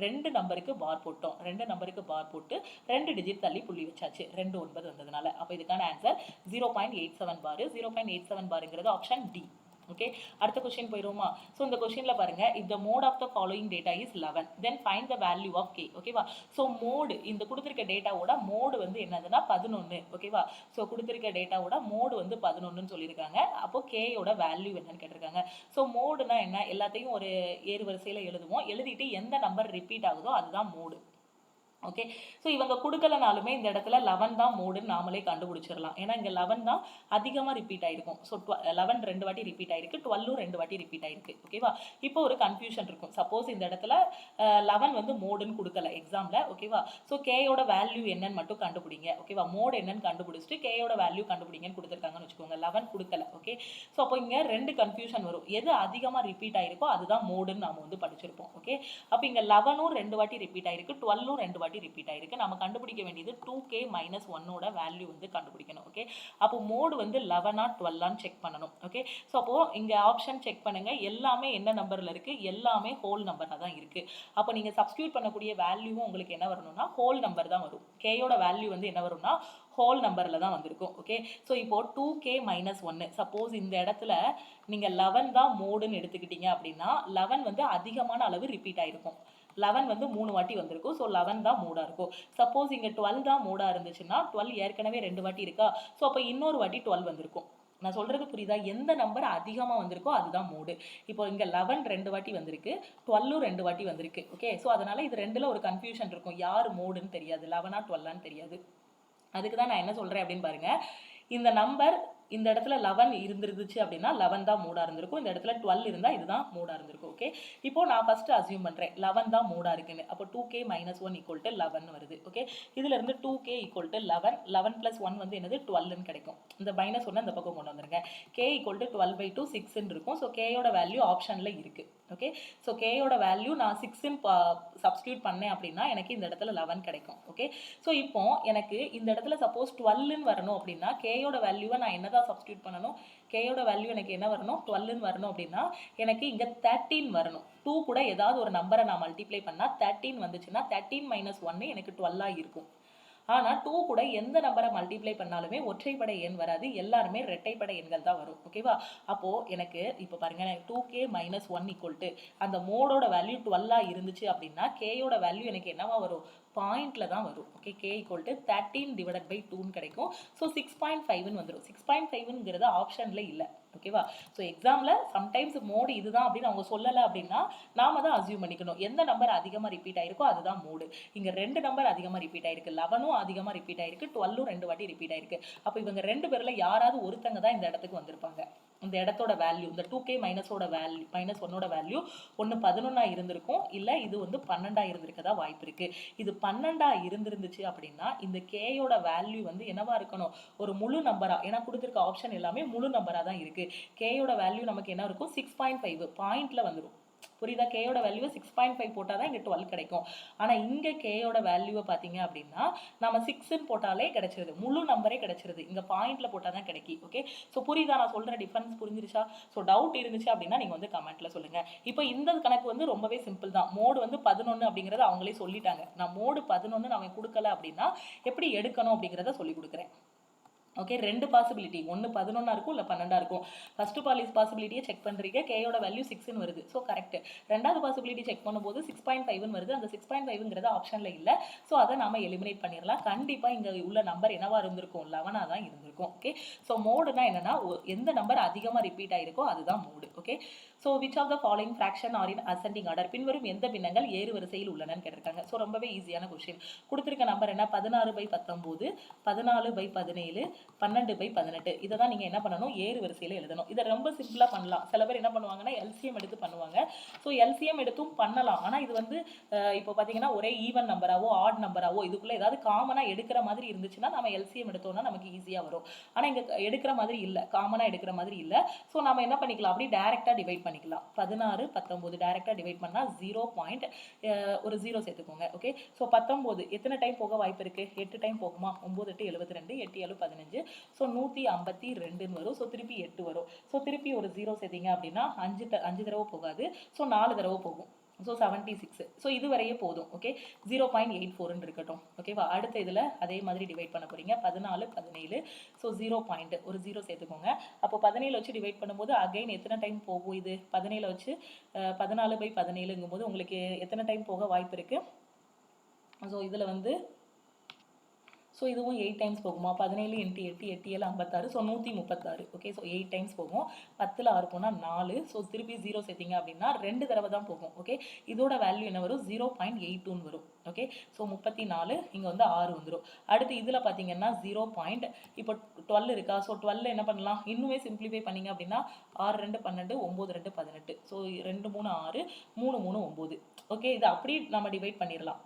2 நம்பருக்கு பார் போட்டோம். 2 நம்பருக்கு பார் போட்டு 2 டிஜிட் தள்ளி புள்ளி வச்சாச்சு, 2 9 வந்ததுனால. அப்போ இதுக்கான ஆன்சர் 0.87 பார். 0.87 பாருங்கிறது ஆப்ஷன் டி. ஓகே, அடுத்த கொஸ்டின் போயிடுவோமா? ஸோ இந்த கொஸ்டினில் பாருங்க, if the mode of the following data is 11 then find the value of k. ஓகேவா? ஸோ மோடு, இந்த கொடுத்துருக்க டேட்டாவோட மோடு வந்து என்னதுன்னா 11. ஓகேவா? ஸோ கொடுத்துருக்க டேட்டாவோட மோடு வந்து 11ன்னு சொல்லியிருக்காங்க. அப்போ கேயோட வேல்யூ என்னன்னு கேட்டிருக்காங்க. ஸோ மோடுனா என்ன, எல்லாத்தையும் ஒரு ஏறு வரிசையில் எழுதுவோம். எழுதிட்டு எந்த நம்பர் ரிப்பீட் ஆகுதோ அதுதான் மோடு. ஓகே, ஸோ இவங்க கொடுக்கலனாலுமே இந்த இடத்துல 11 தான் மோடுன்னு நாமளே கண்டுபிடிச்சிடலாம். ஏன்னா இங்கே 11 தான் அதிகமாக ரிப்பீட் ஆயிருக்கும். ஸோ 11 2 வாட்டி ரிப்பீட் ஆயிருக்கு, 12 2 வாட்டி ரிப்பீட் ஆயிருக்கு. ஓகேவா? இப்போ ஒரு கன்ஃபியூஷன் இருக்கும். சப்போஸ் இந்த இடத்துல 11 வந்து மோடுன்னு கொடுக்கல எக்ஸாமில். ஓகேவா? ஸோ கேயோட வேல்யூ என்னன்னு மட்டும் கண்டுபிடிங்க. ஓகேவா? மோடு என்னன்னு கண்டுபிடிச்சிட்டு கேயோட வேல்யூ கண்டுபிடிங்கன்னு கொடுத்துருக்காங்கன்னு வச்சுக்கோங்க. 11 கொடுக்கல. ஓகே, ஸோ அப்போ இங்கே 2 கன்ஃபியூஷன் வரும். எது அதிகமாக ரிப்பீட் ஆயிருக்கோ அதுதான் மோடுன்னு நாம வந்து படிச்சிருப்போம். ஓகே, அப்போ இங்கே 11 2 வாட்டி ரிப்பீட் ஆயிருக்கு, 12 2 வாட்டி ரிப்பீட் ஆயிருக்கு. நம்ம கண்டுபிடிக்க வேண்டியது 2k - 1 வேல்யூ வந்து கண்டுபிடிக்கணும். ஓகே, அப்போ மோடு வந்து 11 12 செக் பண்ணணும். ஓகே, ஸோ அப்போ இங்க ஆப்ஷன் செக் பண்ணுங்க, எல்லாமே என்ன நம்பர்ல இருக்கு, எல்லாமே ஹோல் நம்பரா தான் இருக்கு. அப்போ நீங்க சப்ஸ்டிட்யூட் பண்ணக்கூடிய வேல்யூவும் உங்களுக்கு என்ன வரணும்னா ஹோல் நம்பர் தான் வரும். கேயோட வேல்யூ வந்து என்ன வரும்னா ஹோல் நம்பர்ல தான் வந்திருக்கும். ஓகே, ஸோ இப்போ 2k - 1, சப்போஸ் இந்த இடத்துல நீங்க 11 தான் மோடுன்னு எடுத்துக்கிட்டீங்க அப்படின்னா 11 வந்து அதிகமான அளவு ரிப்பீட் ஆயிருக்கும். 11 வந்து 3 வாட்டி வந்திருக்கும். ஸோ 11 தான் மோடா இருக்கும். சப்போஸ் இங்கே 12 தான் மோடா இருந்துச்சுன்னா 12 ஏற்கனவே 2 வாட்டி இருக்கா, ஸோ அப்போ இன்னொரு வாட்டி 12 வந்திருக்கும். நான் சொல்றது புரியுதா? எந்த நம்பர் அதிகமாக வந்திருக்கோ அதுதான் மோடு. இப்போ இங்கே 11 2 வாட்டி வந்திருக்கு, 12 2 வாட்டி வந்திருக்கு. ஓகே, ஸோ அதனால இது ரெண்டுல ஒரு கன்ஃபியூஷன் இருக்கும், யார் மோடுன்னு தெரியாது, 11 12 தெரியாது. அதுக்கு தான் நான் என்ன சொல்றேன் அப்படின்னு பாருங்க, இந்த நம்பர் இந்த இடத்துல 11 இருந்துருந்துச்சு அப்படின்னா 11 தான் மூடா இருந்திருக்கும். இந்த இடத்துல 12 இருந்தால் இதுதான் மூடா இருந்திருக்கும். ஓகே, இப்போ நான் ஃபர்ஸ்ட் அசியூம் பண்ணுறேன் 11 தான் மூடா இருக்குன்னு. அப்போ 2k - 1 = 11 வருது. ஓகே, இதுல இருந்து 2k = 11, 11 + 1 வந்து என்னது 12ன்னு கிடைக்கும். இந்த -1 இந்த பக்கம் கொண்டு வந்துருங்க. k = 12/2 6ன்னு இருக்கும். ஸோ கேயோட வேல்யூ ஆப்ஷன்ல இருக்கு. ஓகே, ஸோ கேயோட வேல்யூ நான் 6ன்னு சப்ஸ்டியூட் பண்ணேன் அப்படின்னா எனக்கு இந்த இடத்துல 11 கிடைக்கும். ஓகே, ஸோ இப்போ எனக்கு இந்த இடத்துல சப்போஸ் 12ன்னு வரணும் அப்படின்னா கேயோட வேல்யூவை நான் என்னதான் சப்ஸ்டிட்யூட் பண்ணணும், கேயோட வேல்யூ எனக்கு என்ன வரணும் 12ன்னு வரணும் அப்படின்னா எனக்கு இங்க 13 வரணும். 2 கூட ஏதாவது ஒரு நம்பரை நான் மல்டிப்ளை பண்ணா 13 வந்துச்சுன்னா 13 - 1 எனக்கு 12 இருக்கும். ஆனால் 2 கூட எந்த நம்பரை மல்டிப்ளை பண்ணாலுமே ஒற்றைப்படை எண் வராது, எல்லாருமே இரட்டைப்படை எண்கள் தான் வரும். ஓகேவா? அப்போ எனக்கு இப்போ பாருங்க 2k - 1 = அந்த மோடோட வேல்யூ 12 இருந்துச்சு அப்படின்னா கேயோட வேல்யூ எனக்கு என்னவா வரும், பாயிண்ட்ல தான் வரும். ஓகே, k = 13/2ன்னு கிடைக்கும். ஸோ 6.5ன்னு வந்துடும். 6.5ங்கிறது ஆப்ஷன்ல இல்லை. ஓகேவா? ஸோ எக்ஸாம்ல சம்டைம்ஸ் மோடு இதுதான் அப்படின்னு அவங்க சொல்லலை அப்படின்னா நாம தான் அசியூம் பண்ணிக்கணும், எந்த நம்பர் அதிகமாக ரிப்பீட் ஆயிருக்கோ அதுதான் மோடு. இங்க 2 நம்பர் அதிகமாக ரிப்பீட் ஆயிருக்கு, 11ம் அதிகமாக ரிப்பீட் ஆயிருக்கு, 12ம் 2 வாட்டி ரிப்பீட் ஆயிருக்கு. அப்போ இவங்க 2 பேர்ல யாராவது ஒருத்தங்க தான் இந்த இடத்துக்கு வந்திருப்பாங்க. இந்த இடத்தோட வேல்யூ, இந்த 2k - 1 வேல்யூ ஒன்று 11 இருந்திருக்கும், இல்லை இது வந்து 12 இருந்திருக்கதா வாய்ப்பு இருக்கு. இது 12 இருந்துருந்துச்சு அப்படின்னா இந்த கேயோட வேல்யூ வந்து என்னவா இருக்கணும், ஒரு முழு நம்பரா, ஏன்னா கொடுத்துருக்க ஆப்ஷன் எல்லாமே முழு நம்பரா தான் இருக்கு. கேயோட வேல்யூ நமக்கு என்ன இருக்கும் 6.5 பாயிண்ட்ல வந்துடும். புரியுதா? கேயோட வேல்யூ 6.5 போட்டால் தான் இங்கே 12 கிடைக்கும். ஆனால் இங்கே கேயோட வேல்யூவை பார்த்தீங்க அப்படின்னா நம்ம 6ன்னு போட்டாலே கிடைச்சிருது, முழு நம்பரே கிடைச்சிருது. இங்கே பாயிண்ட்ல போட்டால் தான் கிடைக்கும். ஓகே, ஸோ புரியுதா நான் சொல்கிற டிஃபரன்ஸ்? புரிஞ்சிருச்சா? ஸோ டவுட் இருந்துச்சு அப்படின்னா நீங்கள் வந்து கமெண்ட்ல சொல்லுங்க. இப்போ இந்த கணக்கு வந்து ரொம்பவே சிம்பிள் தான். மோடு வந்து 11 அப்படிங்கிறத அவங்களே சொல்லிட்டாங்க. நான் மோடு 11 நம்ம கொடுக்கல அப்படின்னா எப்படி எடுக்கணும் அப்படிங்கிறத சொல்லி கொடுக்குறேன். ஓகே, 2 பாசிபிலிட்டி, ஒன்று 11 இருக்கும், இல்லை 12 இருக்கும். ஃபர்ஸ்ட் பாசிபிலிட்டியை செக் பண்ணுறீங்க, கேயோட வேல்யூ 6ன்னு வருது, ஸோ கரெக்ட். ரெண்டாவது பாசிபிலிட்டி செக் பண்ணும்போது 6.5ன்னு வருது, அந்த 6.5ங்கிறது ஆப்ஷனில் இல்லை. ஸோ அதை நாம எலிமினேட் பண்ணிடலாம். கண்டிப்பாக இங்கே உள்ள நம்பர் என்னவா இருந்திருக்கும், 11 தான் இருந்திருக்கும். ஓகே, ஸோ மோடுனா என்னன்னா எந்த நம்பர் அதிகமாக ரிப்பீட் ஆயிருக்கோ அதுதான் mode. Okay, so which of the following fraction are in ascending order, பின்வரும் எந்த பின்னங்கள் ஏறு வரிசையில் உள்ளனன்னு கேட்டிருக்காங்க. ஸோ ரொம்பவே ஈஸியான கொஸ்டின். கொடுத்துருக்க நம்பர் என்ன 16/19, 14/17, 12/18. இதை தான் நீங்கள் என்ன பண்ணணும், ஏறு வரிசையில் எழுதணும். இதை ரொம்ப சிம்பிளாக பண்ணலாம். சில பேர் என்ன பண்ணுவாங்கன்னா எல்சிஎம் எடுத்து பண்ணுவாங்க. ஸோ எல்சிஎம் எடுத்தும் பண்ணலாம். ஆனால் இது வந்து இப்போ பார்த்தீங்கன்னா ஒரே ஈவன் நம்பராவோ ஆட் நம்பராவோ இதுக்குள்ளே ஏதாவது காமனாக எடுக்கிற மாதிரி இருந்துச்சுன்னா நம்ம எல்சிஎம் எடுத்தோம்னா நமக்கு ஈஸியாக வரும். ஆனால் இங்கே எடுக்கிற மாதிரி இல்லை, காமனாக எடுக்கிற மாதிரி இல்லை. ஸோ நம்ம என்ன பண்ணிக்கலாம், அப்படி டைரெக்டாக டிவைட் பண்ணிக்கலாம். 16 19 டைரெக்டாக டிவைட் பண்ணால் 0 பாயிண்ட் ஒரு 0 சேர்த்துக்கோங்க. ஓகே, ஸோ 19 எத்தனை டைம் போக வாய்ப்பு இருக்குது? 8 டைம் போகுமா? 9 8 72, 8 7 15, ஸோ 152ன்னு வரும். ஸோ திருப்பி 8 வரும். ஸோ திருப்பி ஒரு 0 சேர்த்திங்க அப்படின்னா 5 தடவை போகாது, ஸோ 4 தடவை போகும். ஸோ 76. ஸோ இது வரையே போதும். ஓகே, 0.84ன்னு இருக்கட்டும். ஓகேவா? அடுத்த இதில் அதே மாதிரி டிவைட் பண்ண போகிறீங்க. 14 17, ஸோ 0 பாயிண்ட் ஒரு 0 சேர்த்துக்கோங்க. அப்போ 17 வச்சு டிவைட் பண்ணும்போது அகைன் எத்தனை டைம் போகும்? இது 17 வச்சு 14/17ங்கும்போது உங்களுக்கு எத்தனை டைம் போக வாய்ப்பு இருக்குது? ஸோ இதில் வந்து ஸோ இதுவும் 8 டைம்ஸ் போகுமா? 17 × 8 8 7 56, ஸோ 136. ஓகே, ஸோ 8 டைம்ஸ் போகும். 10ல் 6 போனால் 4, ஸோ திருப்பி 0 சேர்த்திங்க அப்படின்னா 2 தடவை தான் போகும். ஓகே, இதோட வேல்யூ என்ன வரும்? 0.82ன்னு வரும். ஓகே, ஸோ 34, இங்கே வந்து 6 வந்துடும். அடுத்து இதில் பார்த்தீங்கன்னா 0 பாயிண்ட், இப்போ 12 இருக்கா? ஸோ 12 என்ன பண்ணலாம்? இன்னுமே சிம்பிளிஃபை பண்ணிங்க அப்படின்னா 6 2 12, 9 2 18, ஸோ 2 3 6, 3 3 9. ஓகே, இது அப்படி நம்ம டிவைட் பண்ணிடலாம்.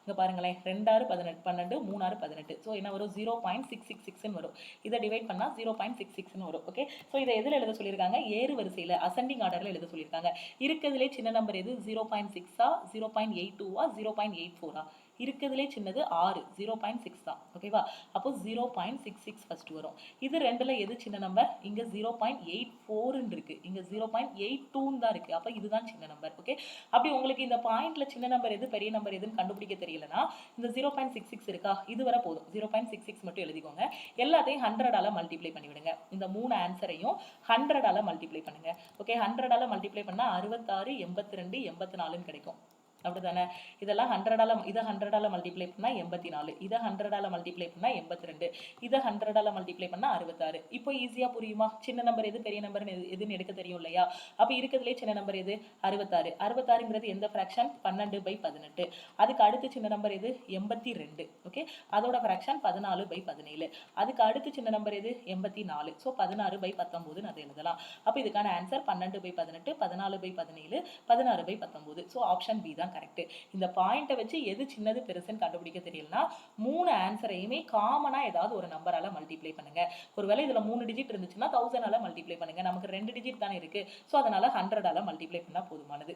இங்கே பாருங்களேன், 2 6 18 12, 3 6 18, ஸோ என்ன வரும்? 0.666ன்னு வரும். இதை டிவைட் பண்ணால் 0.66ன்னு வரும். ஓகே, ஸோ இதை எதில் எழுத சொல்லியிருக்காங்க? ஏறு வரிசையில் அசெண்டிங் ஆர்டரில் எழுத சொல்லியிருக்காங்க. இருக்கிறதுலே சின்ன நம்பர் எது? 0.6ஆ, 0.82ஆ, 0.84ஆ? இருக்கிறதுலே சின்னது 6, 0.6 தான். ஓகேவா? அப்போ 0.66 ஃபர்ஸ்ட் வரும். இது ரெண்டில் எது சின்ன நம்பர்? இங்கே 0.84ன்னு இருக்குது, இங்கே 0.82ன்னு தான் இருக்குது. அப்போ இதுதான் சின்ன நம்பர். ஓகே, அப்படி உங்களுக்கு இந்த பாயிண்ட்ல சின்ன நம்பர் எது பெரிய நம்பர் எதுன்னு கண்டுபிடிக்க தெரியலனா இந்த 0.66 இருக்கா? இது வரை போதும். 0.66 மட்டும் எழுதிக்கோங்க. எல்லாத்தையும் 100ஆல மல்டிப்ளை பண்ணிவிடுங்க. இந்த 3 ஆன்சரையும் 100ஆல மல்டிப்ளை பண்ணுங்க. ஓகே, 100ஆல மல்டிப்ளை பண்ணால் 66 82 84ன்னு கிடைக்கும். அப்படிதானே? இதெல்லாம் 100ஆல, இதை 100ஆல மல்டிப்ளை பண்ணால் 84, இதை 100ஆல மல்டிப்ளை பண்ணால் 82, இதை 100ஆல மல்டிப்ளை பண்ணால் 66. இப்போ ஈஸியாக புரியுமா? சின்ன நம்பர் எது பெரிய நம்பர் எதுன்னு எடுக்க தெரியும் இல்லையா? அப்போ இருக்கிறதுலே சின்ன நம்பர் எது? 66. 66ங்கிறது எந்த ஃப்ராக்ஷன்? 12/18. அதுக்கு அடுத்து சின்ன நம்பர் எது? 82. ஓகே, அதோட ஃப்ராக்ஷன் 14/17. அதுக்கு அடுத்து சின்ன நம்பர் எது? 84. ஸோ 16/19 அதை எழுதலாம். அப்போ இதுக்கான ஆன்சர் 12/18, 14/17, 16/19. ஸோ ஆப்ஷன் பி தான் கரெக்ட். இந்த பாயிண்ட்டை வச்சு எது சின்னது பெருசுன்னு கண்டுபிடிக்க தெரியலனா 3 ஆன்சரையுமே காமனா ஏதாவது ஒரு நம்பரால மல்டிப்ளை பண்ணுங்க. ஒருவேளை இதுல 3 டிஜிட் இருந்துச்சுன்னா 1000ஆல மல்டிப்ளை பண்ணுங்க. நமக்கு 2 டிஜிட் தானே இருக்கு, ஸோ அதனால 100ஆல மல்டிப்ளை பண்ணா போதுமானது.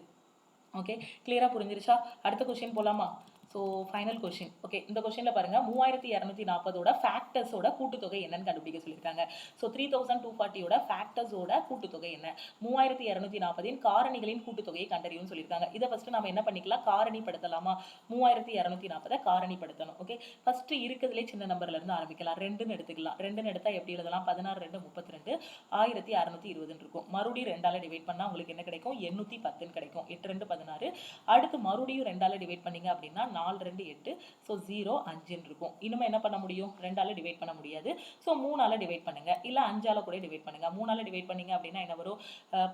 ஓகே, கிளியரா புரிஞ்சிருச்சா? அடுத்த கொஸ்டின் போலாமா? So final question. ஓகே, இந்த கொஸ்டினில் பாருங்கள், 3240ஓட ஃபேக்டர்ஸோட கூட்டுத்தொகை என்னன்னு கண்டுபிடிக்க சொல்லியிருக்காங்க. ஸோ 3240ஓட ஃபேக்டர்ஸோட கூட்டுத்தொகை என்ன? 3240இன் காரணிகளின் கூட்டுத்தொகையை கண்டறியும்னு சொல்லியிருக்காங்க. இதை ஃபஸ்ட்டு நம்ம என்ன பண்ணிக்கலாம்? காரணிப்படுத்தலாமா? 3240 காரணிப்படுத்தணும். ஓகே, ஃபஸ்ட்டு இருக்கிறதுலே சின்ன நம்பர்லேருந்து ஆரம்பிக்கலாம். 2ன்னு எடுத்துக்கலாம். 2ன்னு எடுத்தால் எப்படி எழுதலாம்? 16 2 32, 1620 இருக்கும். மறுபடியும் 2ஆல் டிவைட் பண்ணால் உங்களுக்கு என்ன கிடைக்கும்? 810 கிடைக்கும். 8 2 16. அடுத்து மறுபடியும் 2ஆல் டிவைட் பண்ணிங்க அப்படின்னா 4 2 8, ஸோ 0 5ன்னு இருக்கும். இனிமே என்ன பண்ண முடியும்? 2ஆல் டிவைட் பண்ண முடியாது, ஸோ 3ஆல் டிவைட் பண்ணுங்க, இல்லை 5ஆல் கூட டிவைட் பண்ணுங்க. 3ஆல் டிவைட் பண்ணீங்க அப்படின்னா என்ன வரும்?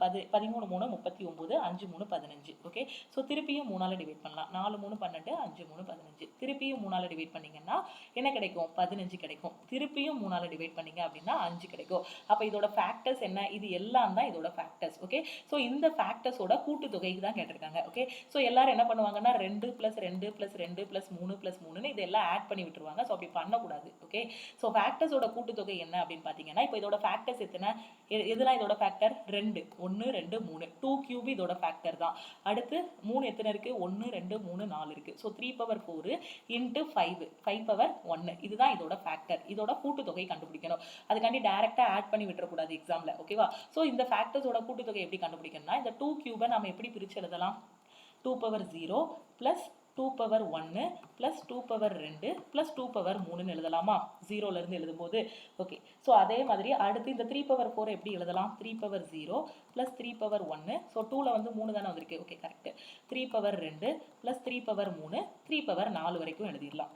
13 3 39, 5 3 15. ஓகே, ஸோ திருப்பியும் 3ஆல் டிவைட் பண்ணலாம். 4 3 12, 5 3 15. திருப்பியும் 3ஆல் டிவைட் பண்ணீங்கன்னா என்ன கிடைக்கும்? 15 கிடைக்கும். திருப்பியும் 3ஆல் டிவைட் பண்ணீங்க அப்படின்னா 5 கிடைக்கும். அப்போ இதோட ஃபேக்டர்ஸ் என்ன? இது எல்லாம் தான் இதோட ஃபேக்டர்ஸ். ஓகே, ஸோ இந்த ஃபேக்டர்ஸோட கூட்டுத்தொகைக்கு தான் கேட்டிருக்காங்க. ஓகே, ஸோ எல்லாரும் என்ன பண்ணுவாங்கன்னா 2 + 2 + 2 + 3 + 3ன்னு இதெல்லாம் ஆட் பண்ணி விட்டுருவாங்க. ஸோ அப்படி பண்ணக்கூடாது. ஓகே, ஸோ ஃபேக்டர்ஸோட கூட்டுத்தொகை என்ன அப்படின்னு பார்த்தீங்கன்னா, இப்போ இதோட ஃபேக்டர்ஸ் எத்தனை? எதுலாம் இதோட ஃபேக்டர்? 2 1 2 3, 2³ இதோட ஃபேக்டர் தான். அடுத்து 3 எத்தனை இருக்கு? 1 2 3 4 இருக்கு. ஸோ 3/4 × 5 5/1, இதுதான் இதோட ஃபேக்டர். இதோட கூட்டுத்தொகை கண்டுபிடிக்கணும். அதுக்காண்டி டைரக்டா ஆட் பண்ணி விட்டுறக்கூடாது எக்ஸாம்ல. ஓகேவா? ஸோ இந்த ஃபேக்டர்ஸோட கூட்டுத்தொகை எப்படி கண்டுபிடிக்கணும்னா, இந்த 2³ நம்ம எப்படி பிரிச்சு எழுதலாம்? 2/0 + 2/1 + 2/2 + 2/3ன்னு எழுதலாமா? 0லேருந்து எழுதும்போது. ஓகே, ஸோ அதே மாதிரி அடுத்து இந்த 3/4 எப்படி எழுதலாம்? 3/0 + 3/1, ஸோ 2ல் வந்து 3 தானே வந்திருக்கு. Okay, correct. 3/2 + 3/3, 3/4 வரைக்கும் எழுதிடலாம்.